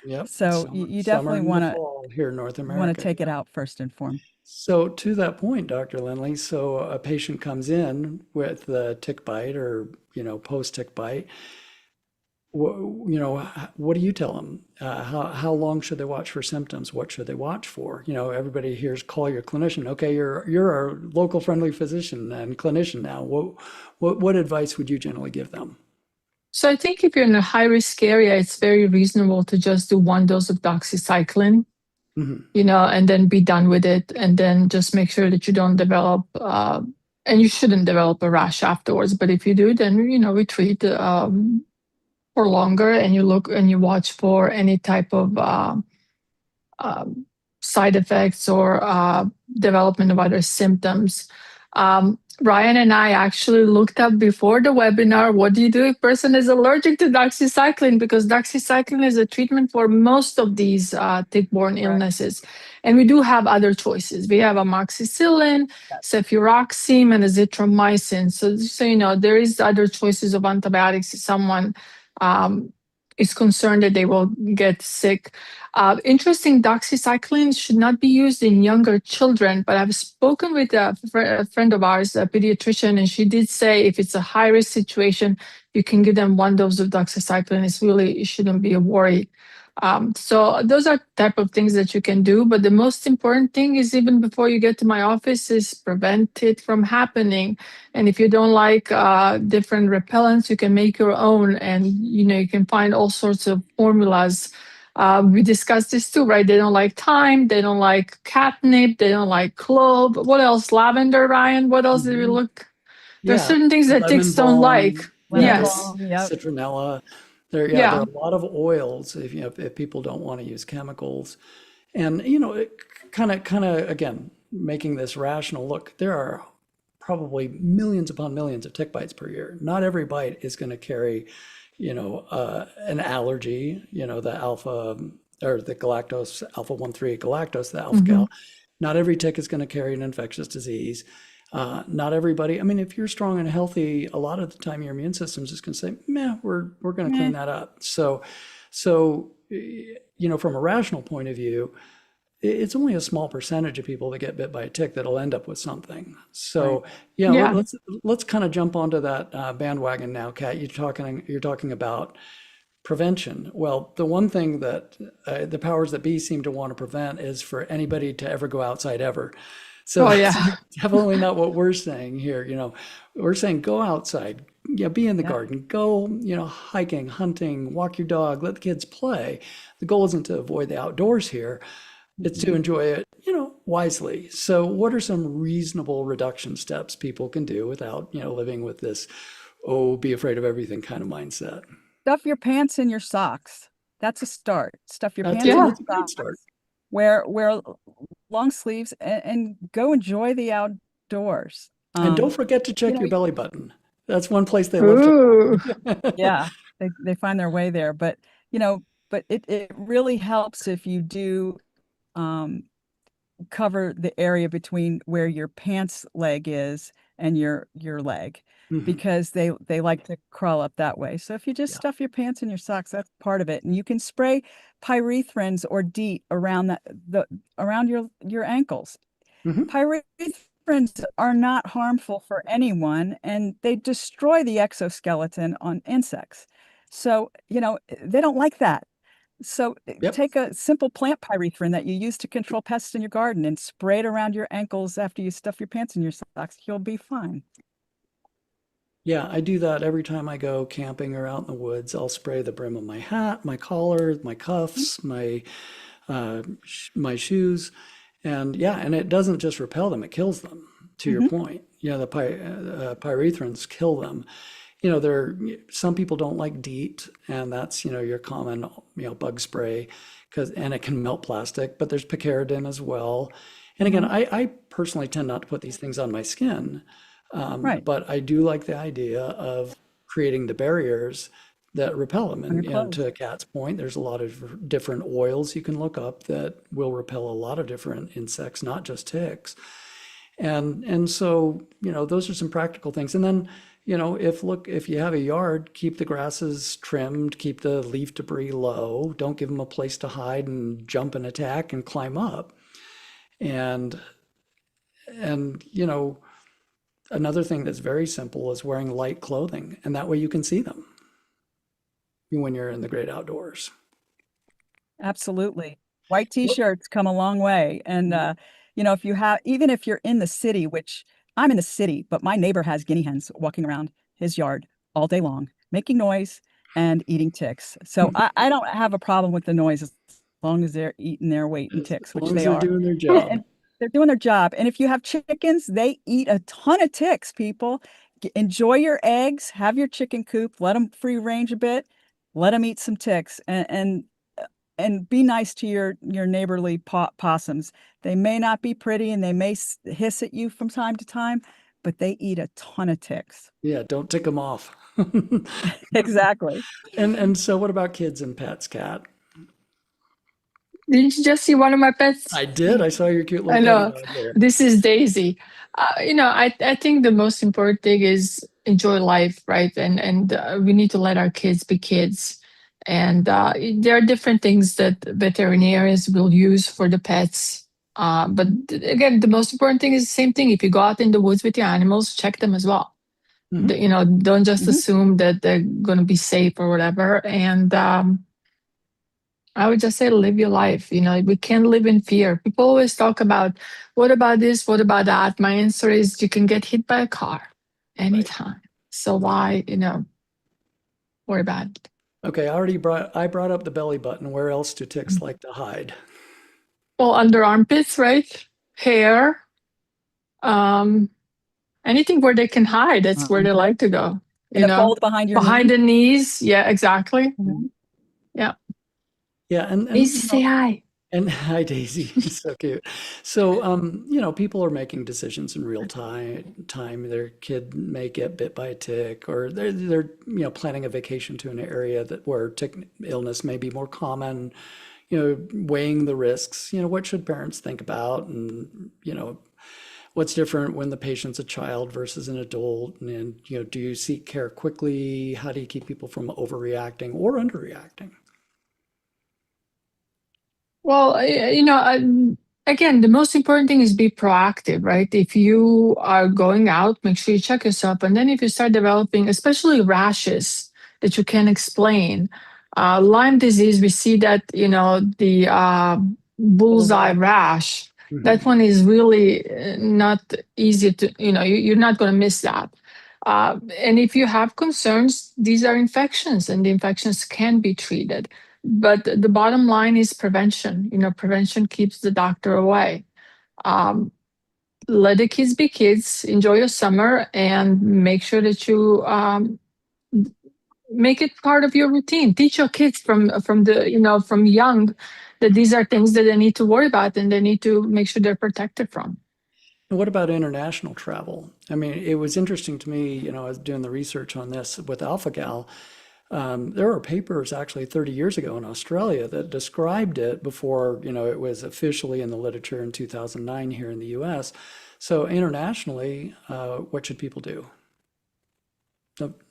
Yep, So summer, you summer definitely into fall here in North want to America. take it Yeah. out first and foremost. So to that point, Dr. Lindley, so a patient comes in with the tick bite or, post-tick bite. What do you tell them? How long should they watch for symptoms? What should they watch for? Everybody hears call your clinician. Okay, you're our local friendly physician and clinician now. What advice would you generally give them? So I think if you're in a high risk area, it's very reasonable to just do one dose of doxycycline, Hmm. and then be done with it. And then just make sure that you don't develop and you shouldn't develop a rash afterwards. But if you do, then we treat for longer, and you look and you watch for any type of um, side effects or development of other symptoms. Ryan and I actually looked up before the webinar, what do you do if a person is allergic to doxycycline? Because doxycycline is a treatment for most of these tick-borne illnesses. And we do have other choices. We have amoxicillin, cefuroxime, and azithromycin. So you know, there is other choices of antibiotics if someone is concerned that they will get sick. Interesting, doxycycline should not be used in younger children, but I've spoken with a friend of ours, a pediatrician, and she did say if it's a high-risk situation, you can give them 1 dose of doxycycline. It shouldn't be a worry. So those are type of things that you can do, but the most important thing is, even before you get to my office, is prevent it from happening. And if you don't like different repellents, you can make your own, and you can find all sorts of formulas. We discussed this too, right? They don't like thyme, they don't like catnip, they don't like clove. What else? Lavender, Ryan? What else did we look? There's certain things that ticks don't like. Yes. Citronella. There are a lot of oils if people don't want to use chemicals. And it kind of again, making this rational. Look, there are probably millions upon millions of tick bites per year. Not every bite is going to carry an allergy, the alpha or the galactose, alpha 1,3 galactose, the alpha gal. Not every tick is going to carry an infectious disease. Not everybody. I mean, if you're strong and healthy, a lot of the time your immune system is just going to say, "Meh, we're going to clean that up." So from a rational point of view, it's only a small percentage of people that get bit by a tick that'll end up with something. So let's kind of jump onto that bandwagon now, Kat. You're talking about prevention. Well, the one thing that the powers that be seem to want to prevent is for anybody to ever go outside ever. So that's definitely not what we're saying here. We're saying go outside, be in the garden, go, hiking, hunting, walk your dog, let the kids play. The goal isn't to avoid the outdoors here. It's to enjoy it, wisely. So what are some reasonable reduction steps people can do without, living with this, be afraid of everything kind of mindset? Stuff your pants in your socks. That's a start. Stuff your pants in That's your a great start. Wear long sleeves and go enjoy the outdoors. And don't forget to check your belly button. That's one place they love to. Yeah, they find their way there. But it really helps if you do cover the area between where your pants leg is and your leg, because they like to crawl up that way. So if you just stuff your pants in your socks, that's part of it. And you can spray pyrethrins or DEET around around your ankles. Pyrethrins are not harmful for anyone, and they destroy the exoskeleton on insects. So they don't like that. So take a simple plant pyrethrin that you use to control pests in your garden and spray it around your ankles after you stuff your pants in your socks. You'll be fine. Yeah, I do that every time I go camping or out in the woods. I'll spray the brim of my hat, my collar, my cuffs, my shoes, and it doesn't just repel them; it kills them. To your point, the pyrethrins kill them. Some people don't like DEET, and that's your common bug spray, and it can melt plastic. But there's picaridin as well. And again, I personally tend not to put these things on my skin. But I do like the idea of creating the barriers that repel them. And to Kat's point, there's a lot of different oils you can look up that will repel a lot of different insects, not just ticks. And so, those are some practical things. And then, if you have a yard, keep the grasses trimmed, keep the leaf debris low, don't give them a place to hide and jump and attack and climb up. And another thing that's very simple is wearing light clothing, and that way you can see them when you're in the great outdoors. Absolutely. White t-shirts come a long way. And, even if you're in the city, which I'm in the city, but my neighbor has guinea hens walking around his yard all day long, making noise and eating ticks. So I don't have a problem with the noise as long as they're eating their weight in ticks, which they are. Doing their job. They're doing their job. And if you have chickens, they eat a ton of ticks, people. Enjoy your eggs, have your chicken coop, let them free range a bit, let them eat some ticks, and be nice to your neighborly possums. They may not be pretty and they may hiss at you from time to time, but they eat a ton of ticks. Yeah, don't tick them off. Exactly. And so what about kids and pets, Kat? Didn't you just see one of my pets? I did. I saw your cute I little know. puppy dog there. This is Daisy. I think the most important thing is enjoy life, right? And we need to let our kids be kids. And there are different things that veterinarians will use for the pets. But again, the most important thing is the same thing. If you go out in the woods with your animals, check them as well. Don't just assume that they're going to be safe or whatever. And I would just say live your life. We can't live in fear. People always talk about, what about this? What about that? My answer is you can get hit by a car anytime. Right. So why, worry about it? Okay, I brought up the belly button. Where else do ticks like to hide? Well, under armpits, right? Hair. Anything where they can hide, that's where they like to go. In a fold behind your behind the knees. Yeah, exactly. Yeah. Yeah, and Daisy, say hi. And hi, Daisy. So cute. So, people are making decisions in real time. Their kid may get bit by a tick, or they're planning a vacation to an area where tick illness may be more common. Weighing the risks. What should parents think about, and what's different when the patient's a child versus an adult, and do you seek care quickly? How do you keep people from overreacting or underreacting? Well, again, the most important thing is be proactive, right? If you are going out, make sure you check yourself. And then if you start developing, especially rashes that you can explain, Lyme disease, we see that, the bullseye rash, that one is really not easy to, you're not going to miss that. And if you have concerns, these are infections and the infections can be treated. But the bottom line is prevention. Prevention keeps the doctor away. Let the kids be kids, enjoy your summer, and make sure that you make it part of your routine. Teach your kids from young that these are things that they need to worry about and they need to make sure they're protected from. And what about international travel? I mean, it was interesting to me, I was doing the research on this with alpha-gal. There were papers actually 30 years ago in Australia that described it before, it was officially in the literature in 2009 here in the US. So internationally, what should people do?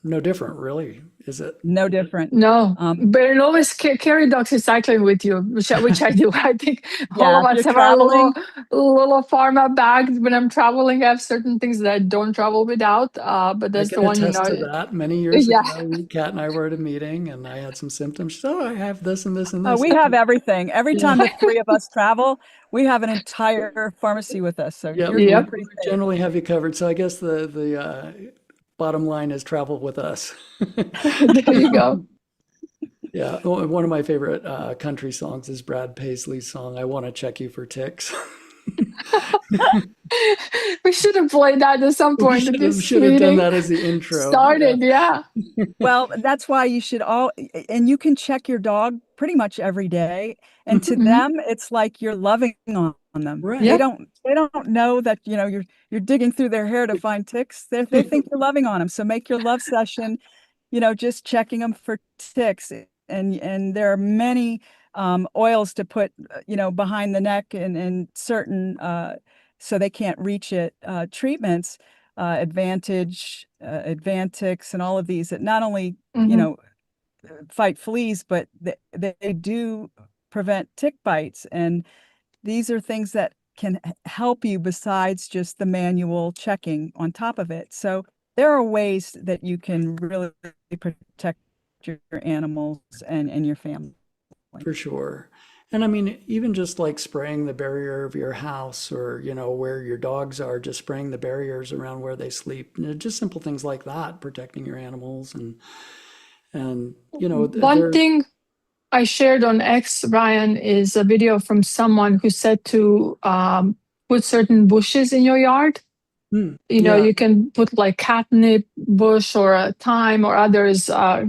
No different, really, is it? No different. No, but always carry doxycycline with you, which I do. I think all of us have our little pharma bags. When I'm traveling, I have certain things that I don't travel without. But that's the one, I can attest to that. Many years ago, Kat and I were at a meeting, and I had some symptoms. So I have this and this and this. We have everything. Every time the three of us travel, we have an entire pharmacy with us. So we generally have you covered. So I guess the bottom line is travel with us. There you go. Yeah, one of my favorite country songs is Brad Paisley's song, "I Want to Check You for Ticks." We should have played that at some point. We should have done that as the intro. Started, yeah. Well, that's why you should and you can check your dog pretty much every day. And to them, it's like you're loving on them. Right. They don't know that, you're digging through their hair to find ticks. They think you're loving on them. So make your love session, just checking them for ticks. And there are many oils to put, behind the neck and certain, so they can't reach it, treatments, Advantix, and all of these that not only, fight fleas, but they do prevent tick bites. And these are things that can help you besides just the manual checking on top of it. So there are ways that you can really protect your animals and your family. For sure. And I mean, even just like spraying the barrier of your house, or, where your dogs are, just spraying the barriers around where they sleep, just simple things like that, protecting your animals. And one thing I shared on X, Ryan, is a video from someone who said to put certain bushes in your yard. Yeah. You can put like catnip bush or a thyme or others,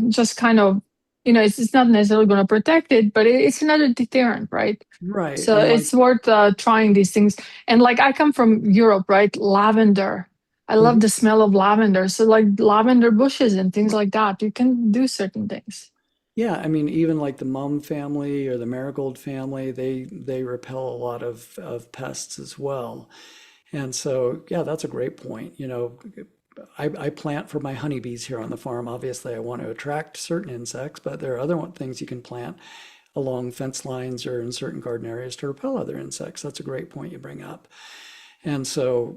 just kind of, it's not necessarily going to protect it, but it's another deterrent, right? Right. So And it's worth trying these things. And like I come from Europe, right? Lavender. I love the smell of lavender. So like lavender bushes and things like that, you can do certain things. Yeah, I mean, even like the mum family or the marigold family, they repel a lot of pests as well. And so, yeah, that's a great point. I plant for my honeybees here on the farm. Obviously, I want to attract certain insects, but there are other things you can plant along fence lines or in certain garden areas to repel other insects. That's a great point you bring up. And so,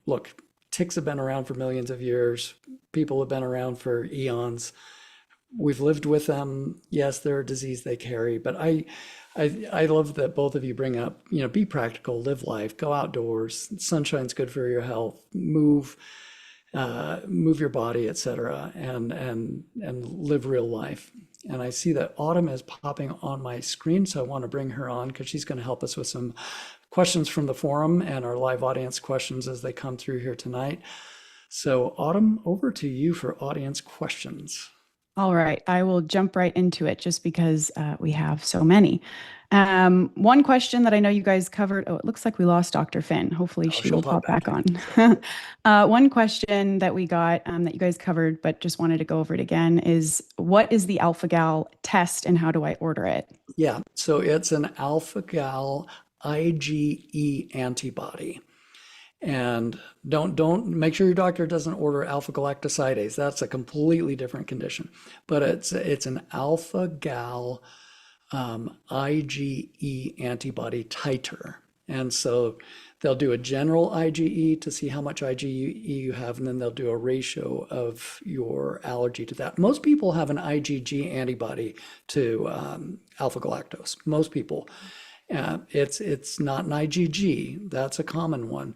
look, ticks have been around for millions of years. People have been around for eons. We've lived with them. Yes, they're a disease they carry, but I love that both of you bring up, be practical, live life, go outdoors. Sunshine's good for your health. Move your body, etc., and live real life. And I see that Autumn is popping on my screen, so I want to bring her on because she's going to help us with some questions from the forum and our live audience questions as they come through here tonight. So Autumn, over to you for audience questions. All right, I will jump right into it just because we have so many. One question that I know you guys covered. Oh, it looks like we lost Dr. Fynn. Hopefully she she'll will pop pop back back on. One question that we got that you guys covered, but just wanted to go over it again is what is the alpha-gal test and how do I order it? Yeah, so it's an alpha-gal IgE antibody. And don't make sure your doctor doesn't order alpha galactosidase. That's a completely different condition. But it's an alpha-gal IgE antibody titer. And so they'll do a general IgE to see how much IgE you have, and then they'll do a ratio of your allergy to that. Most people have an IgG antibody to alpha galactose. Most people. It's not an IgG. That's a common one.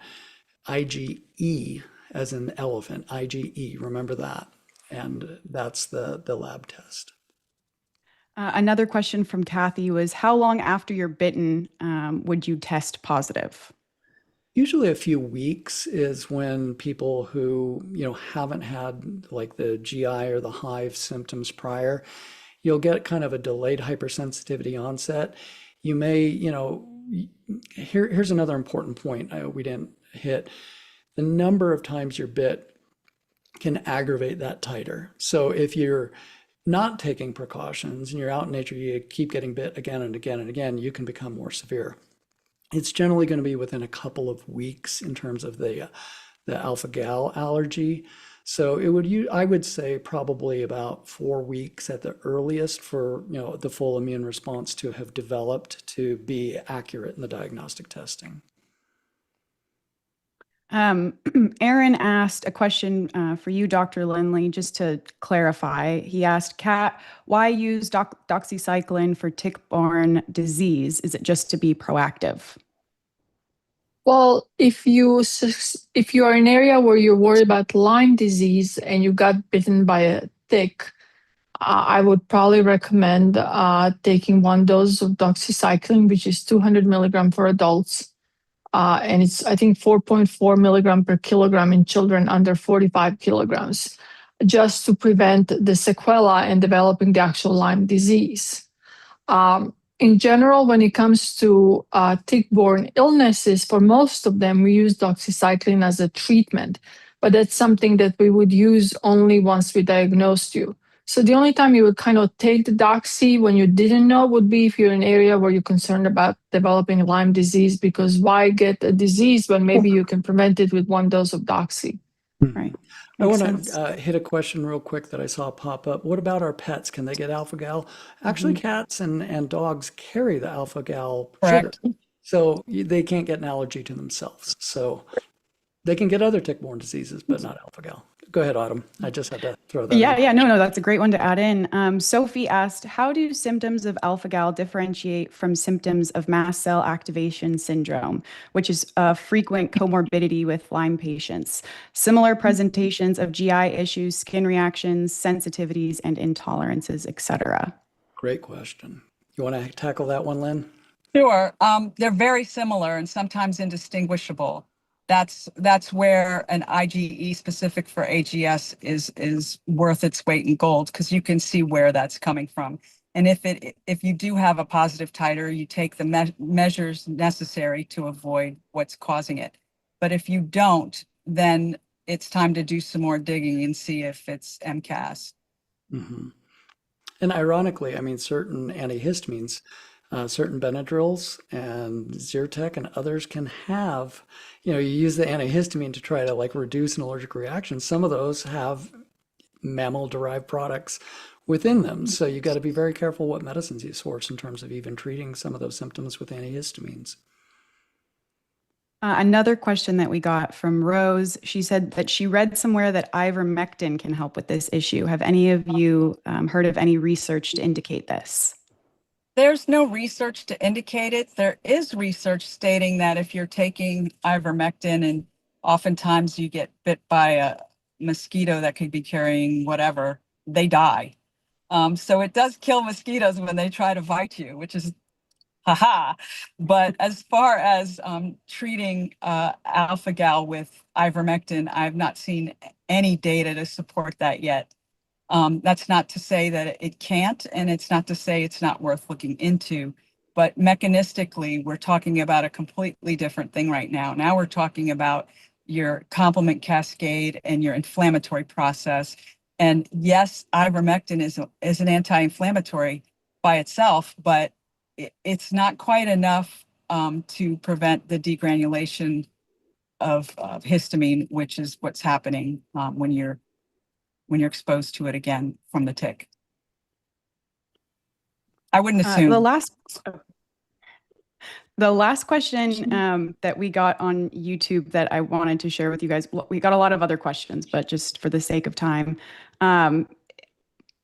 IgE as in elephant, IgE, remember that. And that's the lab test. Another question from Kathy was how long after you're bitten would you test positive? Usually a few weeks is when people who, haven't had like the GI or the hive symptoms prior, you'll get kind of a delayed hypersensitivity onset. You may, here's another important point we didn't hit. The number of times you're bit can aggravate that titer. So if you're not taking precautions and you're out in nature, you keep getting bit again and again and again, you can become more severe. It's generally going to be within a couple of weeks in terms of the alpha-gal allergy. So I would say probably about 4 weeks at the earliest for the full immune response to have developed to be accurate in the diagnostic testing. Aaron asked a question for you, Dr. Lindley, just to clarify. He asked, Kat, why use doxycycline for tick-borne disease? Is it just to be proactive? Well, if you are in an area where you're worried about Lyme disease and you got bitten by a tick, I would probably recommend taking 1 dose of doxycycline, which is 200 milligram for adults. And it's, I think, 4.4 milligram per kilogram in children under 45 kilograms, just to prevent the sequela and developing the actual Lyme disease. In general, when it comes to tick-borne illnesses, for most of them, we use doxycycline as a treatment, but that's something that we would use only once we diagnosed you. So the only time you would kind of take the doxy when you didn't know would be if you're in an area where you're concerned about developing Lyme disease, because why get a disease when maybe you can prevent it with 1 dose of doxy? Right. I want Makes to hit a question real quick that I saw pop up. What about our pets? Can they get alpha-gal? Actually, cats and dogs carry the alpha-gal sugar. Correct. So they can't get an allergy to themselves. So they can get other tick-borne diseases, but not alpha-gal. Go ahead, Autumn. I just had to throw that in. Yeah, no, that's a great one to add in. Sophie asked, how do symptoms of alpha-gal differentiate from symptoms of mast cell activation syndrome, which is a frequent comorbidity with Lyme patients? Similar presentations of GI issues, skin reactions, sensitivities, and intolerances, etc. Great question. You want to tackle that one, Lynn? Sure. They're very similar and sometimes indistinguishable. That's where an IgE specific for AGS is worth its weight in gold, because you can see where that's coming from. And if you do have a positive titer, you take the measures necessary to avoid what's causing it. But if you don't, then it's time to do some more digging and see if it's MCAS. Mhm. And ironically, I mean, certain antihistamines, certain Benadryls and Zyrtec and others can have, you use the antihistamine to try to like reduce an allergic reaction. Some of those have mammal-derived products within them. So you got to be very careful what medicines you source in terms of even treating some of those symptoms with antihistamines. Another question that we got from Rose, she said that she read somewhere that ivermectin can help with this issue. Have any of you heard of any research to indicate this? There's no research to indicate it. There is research stating that if you're taking ivermectin and oftentimes you get bit by a mosquito that could be carrying whatever, they die. So it does kill mosquitoes when they try to bite you, which is haha. But as far as treating alpha-gal with ivermectin, I've not seen any data to support that yet. That's not to say that it can't, and it's not to say it's not worth looking into. But mechanistically, we're talking about a completely different thing right now. Now we're talking about your complement cascade and your inflammatory process. And yes, ivermectin is an anti-inflammatory by itself, but it's not quite enough to prevent the degranulation of histamine, which is what's happening when you're exposed to it again from the tick. I wouldn't assume. The last question that we got on YouTube that I wanted to share with you guys, we got a lot of other questions, but just for the sake of time,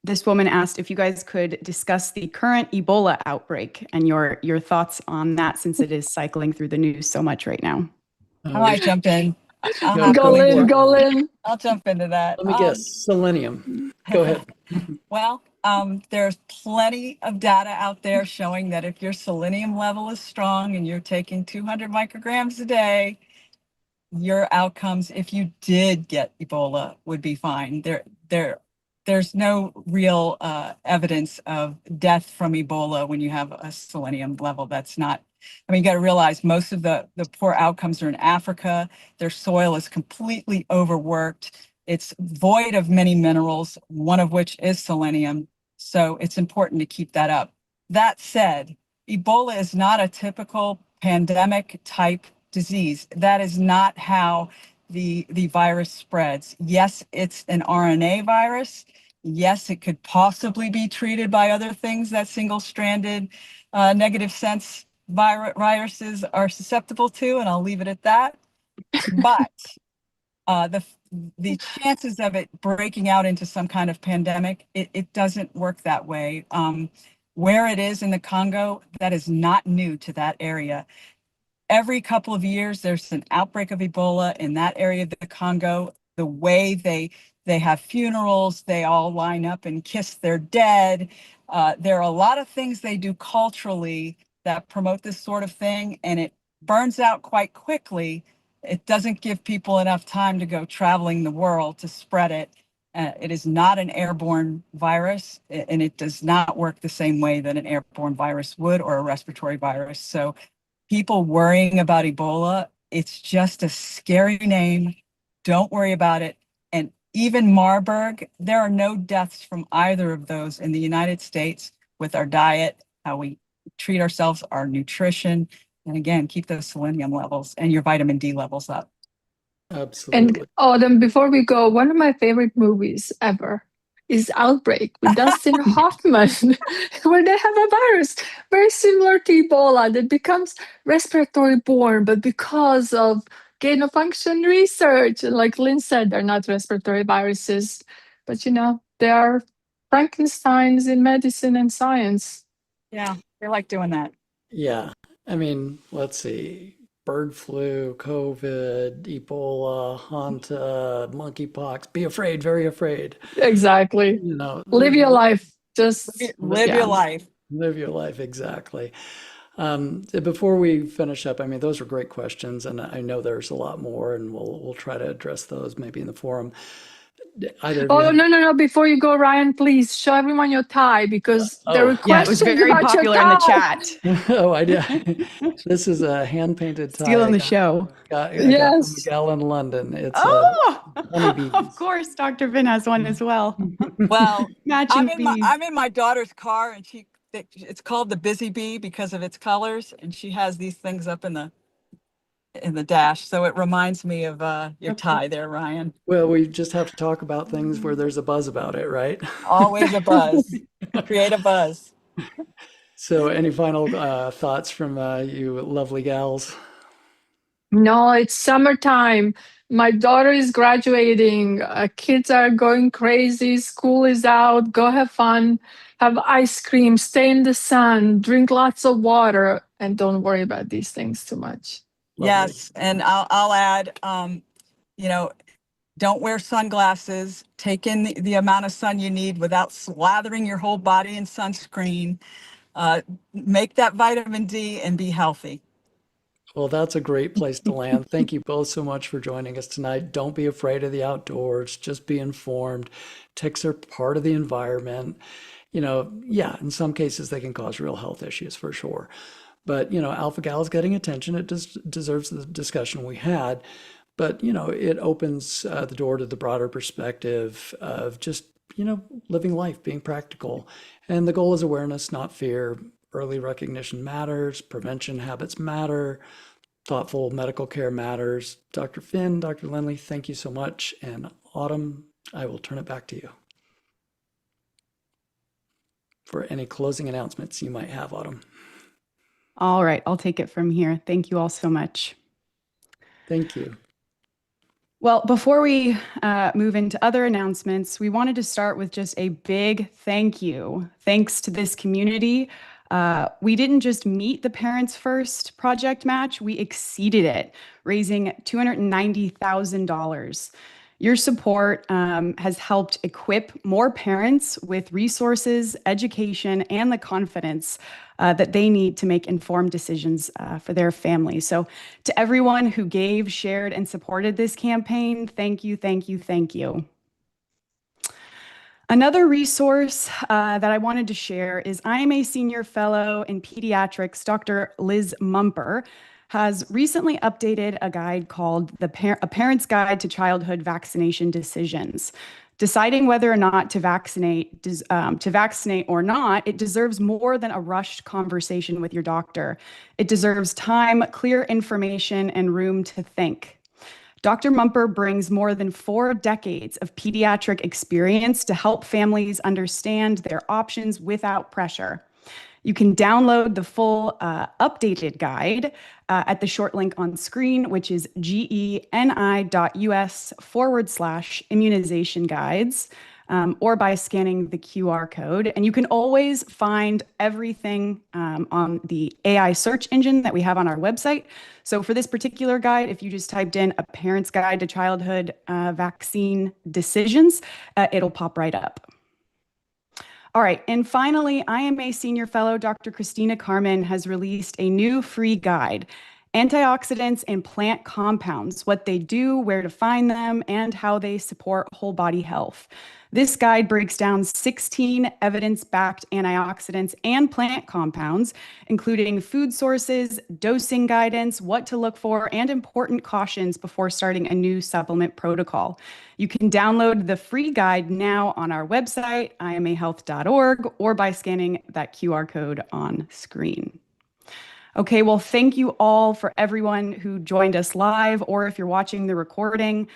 this woman asked if you guys could discuss the current Ebola outbreak and your thoughts on that, since it is cycling through the news so much right now. I might jump in. Go Lynn, go Lynn. I'll jump into that. Let me guess, selenium. Go ahead. Well, there's plenty of data out there showing that if your selenium level is strong and you're taking 200 micrograms a day, your outcomes, if you did get Ebola, would be fine. There's no real evidence of death from Ebola when you have a selenium level that's not. I mean, you got to realize most of the poor outcomes are in Africa. Their soil is completely overworked. It's void of many minerals, one of which is selenium. So it's important to keep that up. That said, Ebola is not a typical pandemic type disease. That is not how the virus spreads. Yes, it's an RNA virus. Yes, it could possibly be treated by other things that single-stranded negative sense viruses are susceptible to, and I'll leave it at that. But the chances of it breaking out into some kind of pandemic, it doesn't work that way. Where it is in the Congo, that is not new to that area. Every couple of years, there's an outbreak of Ebola in that area of the Congo. The way they have funerals, they all line up and kiss their dead. There are a lot of things they do culturally that promote this sort of thing, and it burns out quite quickly. It doesn't give people enough time to go traveling the world to spread it. It is not an airborne virus, and it does not work the same way that an airborne virus would, or a respiratory virus. So people worrying about Ebola, it's just a scary name. Don't worry about it. And even Marburg, there are no deaths from either of those in the United States with our diet, how we treat ourselves, our nutrition. And again, keep those selenium levels and your vitamin D levels up. Absolutely. And Autumn, before we go, one of my favorite movies ever is Outbreak with Dustin Hoffman, where they have a virus very similar to Ebola that becomes respiratory borne, but because of gain of function research, and like Lynn said, they're not respiratory viruses, but they are Frankensteins in medicine and science. Yeah, they like doing that. Yeah. I mean, let's see. Bird flu, COVID, Ebola, Hanta, monkeypox. Be afraid, very afraid. Exactly. Live your life. Just live your life. Live your life, exactly. Before we finish up, I mean, those are great questions, and I know there's a lot more, and we'll try to address those maybe in the forum. Either of you Oh, have- no. Before you go, Ryan, please show everyone your tie because there were Yeah, it was questions very about your popular in the tie. chat. Oh, I did. This is a hand-painted tie Stealing the show. I got from Yes. Miguel in London. It's Oh, honeybees. of course, Dr. Fynn has one as well. Well, Matching bees. I'm in my daughter's car, and it's called the Busy Bee because of its colors, and she has these things up in the dash, so it reminds me of your tie there, Ryan. Well, we just have to talk about things where there's a buzz about it, right? Always a buzz. Create a buzz. So, any final thoughts from you lovely gals? No, it's summertime. My daughter is graduating. Kids are going crazy. School is out. Go have fun. Have ice cream. Stay in the sun. Drink lots of water. And don't worry about these things too much. Lovely. Yes, and I'll add, don't wear sunglasses. Take in the amount of sun you need without slathering your whole body in sunscreen. Make that vitamin D and be healthy. Well, that's a great place to land. Thank you both so much for joining us tonight. Don't be afraid of the outdoors. Just be informed. Ticks are part of the environment. Yeah, in some cases they can cause real health issues for sure. But, alpha-gal is getting attention. It deserves the discussion we had. But, it opens the door to the broader perspective of just, living life, being practical. And the goal is awareness, not fear. Early recognition matters. Prevention habits matter. Thoughtful medical care matters. Dr. Fynn, Dr. Lindley, thank you so much. And Autumn, I will turn it back to you for any closing announcements you might have, Autumn. All right, I'll take it from here. Thank you all so much. Thank you. Well, before we move into other announcements, we wanted to start with just a big thank you. Thanks to this community. We didn't just meet the Parents First project match, we exceeded it, raising $290,000. Your support has helped equip more parents with resources, education, and the confidence that they need to make informed decisions for their family. So to everyone who gave, shared, and supported this campaign, thank you, thank you, thank you. Another resource that I wanted to share is IMA Senior Fellow in Pediatrics, Dr. Liz Mumper, has recently updated a guide called A Parent's Guide to Childhood Vaccination Decisions. Deciding whether or not to vaccinate or not, it deserves more than a rushed conversation with your doctor. It deserves time, clear information, and room to think. Dr. Mumper brings more than 4 decades of pediatric experience to help families understand their options without pressure. You can download the full updated guide at the short link on screen, which is geni.us/immunization guides, or by scanning the QR code. And you can always find everything on the AI search engine that we have on our website. So for this particular guide, if you just typed in A Parent's Guide to Childhood Vaccine Decisions, it'll pop right up. All right, and finally, IMA Senior Fellow Dr. Christina Carmen has released a new free guide, Antioxidants and Plant Compounds, What They Do, Where to Find Them, and How They Support Whole Body Health. This guide breaks down 16 evidence-backed antioxidants and plant compounds, including food sources, dosing guidance, what to look for, and important cautions before starting a new supplement protocol. You can download the free guide now on our website, imahealth.org, or by scanning that QR code on screen. Okay, well, thank you all for everyone who joined us live, or if you're watching the recording,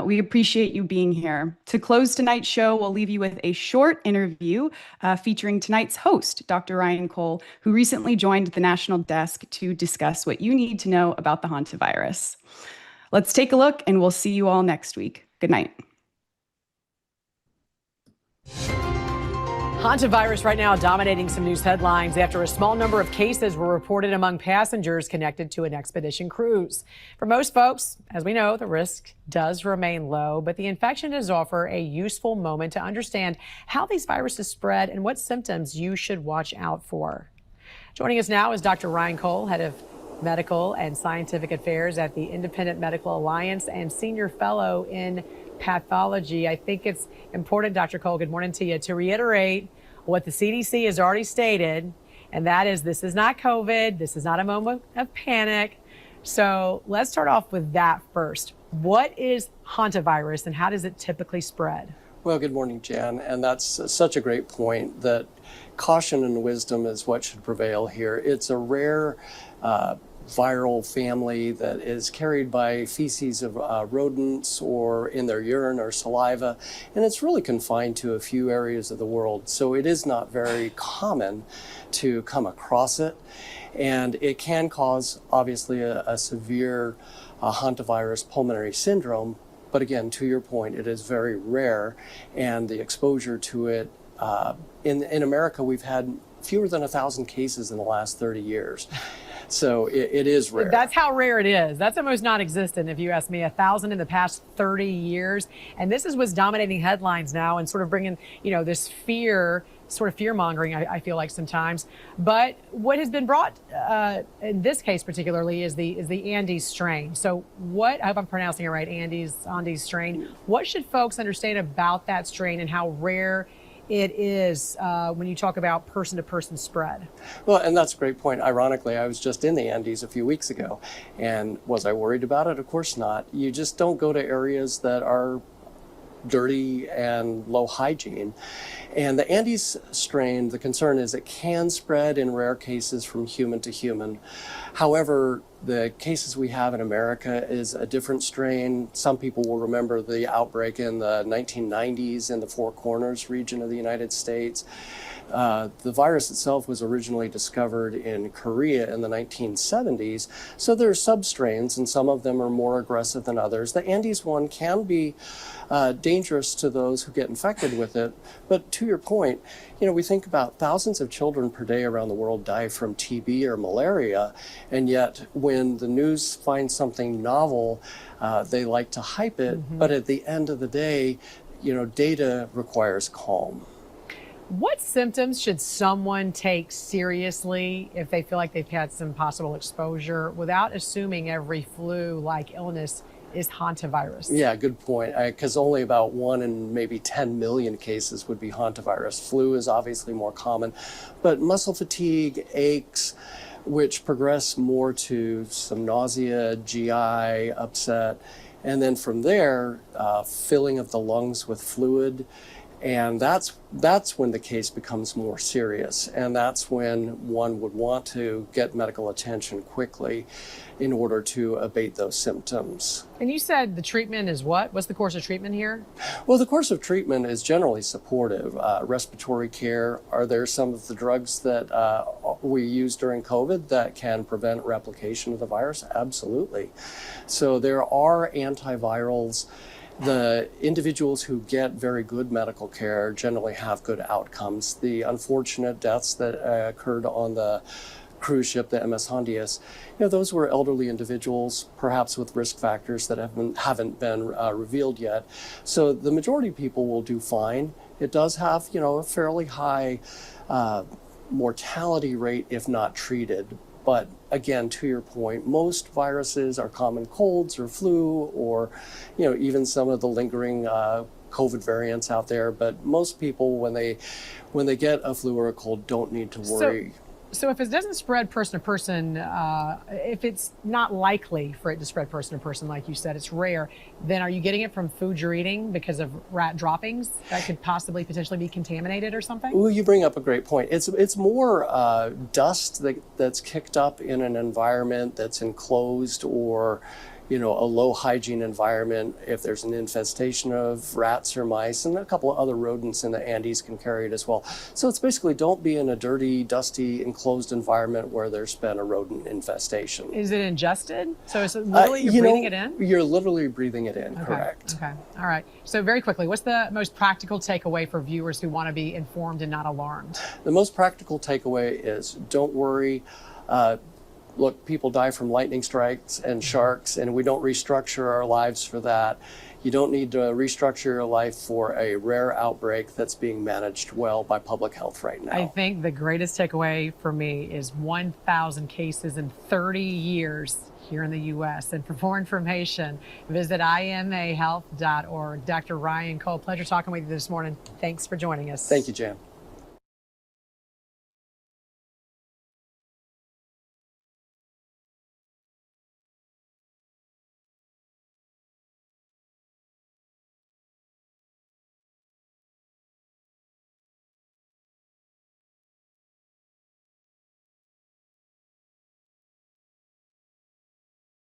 we appreciate you being here. To close tonight's show, we'll leave you with a short interview featuring tonight's host, Dr. Ryan Cole, who recently joined the National Desk to discuss what you need to know about the hantavirus. Let's take a look, and we'll see you all next week. Good night. Hantavirus right now dominating some news headlines after a small number of cases were reported among passengers connected to an expedition cruise. For most folks, as we know, the risk does remain low, but the infection does offer a useful moment to understand how these viruses spread and what symptoms you should watch out for. Joining us now is Dr. Ryan Cole, head of medical and scientific affairs at the Independent Medical Alliance and senior fellow in pathology. I think it's important, Dr. Cole, good morning to you, to reiterate what the CDC has already stated, and that is this is not COVID. This is not a moment of panic. So let's start off with that first. What is hantavirus and how does it typically spread? Well, good morning, Jan. And that's such a great point that caution and wisdom is what should prevail here. It's a rare viral family that is carried by feces of rodents or in their urine or saliva, and it's really confined to a few areas of the world. So it is not very common to come across it, and it can cause, obviously, a severe hantavirus pulmonary syndrome. But again, to your point, it is very rare, and the exposure to it, in America, we've had fewer than 1,000 cases in the last 30 years. So it is rare. That's how rare it is. That's almost non-existent, if you ask me. 1,000 in the past 30 years. And this is what's dominating headlines now and sort of bringing, this fear, sort of fear-mongering, I feel like sometimes. But what has been brought, in this case particularly, is the Andes strain. So I hope I'm pronouncing it right, Andes strain. What should folks understand about that strain and how rare it is when you talk about person-to-person spread? Well, and that's a great point. Ironically, I was just in the Andes a few weeks ago, and was I worried about it? Of course not. You just don't go to areas that are dirty and low hygiene. And the Andes strain, the concern is it can spread in rare cases from human to human. However, the cases we have in America is a different strain. Some people will remember the outbreak in the 1990s in the Four Corners region of the United States. The virus itself was originally discovered in Korea in the 1970s. So there are substrains, and some of them are more aggressive than others. The Andes one can be dangerous to those who get infected with it. But to your point, we think about thousands of children per day around the world die from TB or malaria, and yet when the news finds something novel, they like to hype it. Mm-hmm. But at the end of the day, data requires calm. What symptoms should someone take seriously if they feel like they've had some possible exposure without assuming every flu-like illness is hantavirus? Yeah, good point. Because only about 1 in maybe 10 million cases would be hantavirus. Flu is obviously more common, but muscle fatigue, aches, which progress more to some nausea, GI upset, and then from there, filling of the lungs with fluid. And that's when the case becomes more serious. And that's when one would want to get medical attention quickly in order to abate those symptoms. And you said the treatment is what? What's the course of treatment here? Well, the course of treatment is generally supportive. Respiratory care, are there some of the drugs that we use during COVID that can prevent replication of the virus? Absolutely. So there are antivirals. The individuals who get very good medical care generally have good outcomes. The unfortunate deaths that occurred on the cruise ship, the MS Hondias, those were elderly individuals, perhaps with risk factors that haven't been revealed yet. So the majority of people will do fine. It does have, a fairly high mortality rate if not treated. But again, to your point, most viruses are common colds or flu or, even some of the lingering COVID variants out there. But most people, when they get a flu or a cold, don't need to worry. So if it doesn't spread person to person, if it's not likely for it to spread person to person, like you said, it's rare, then are you getting it from food you're eating because of rat droppings that could possibly potentially be contaminated or something? Well, you bring up a great point. It's more dust that's kicked up in an environment that's enclosed or a low hygiene environment. If there's an infestation of rats or mice, and a couple of other rodents in the Andes can carry it as well. So it's basically don't be in a dirty, dusty, enclosed environment where there's been a rodent infestation. Is it ingested? So it's literally you're breathing it in? You're literally breathing it in, okay. Correct. Okay, all right. So very quickly, what's the most practical takeaway for viewers who want to be informed and not alarmed? The most practical takeaway is don't worry. look, people die from lightning strikes and sharks, and we don't restructure our lives for that. You don't need to restructure your life for a rare outbreak that's being managed well by public health right now. I think the greatest takeaway for me is 1,000 cases in 30 years here in the U.S. And for more information, visit imahealth.org. Dr. Ryan Cole, pleasure talking with you this morning. Thanks for joining us. Thank you, Jan.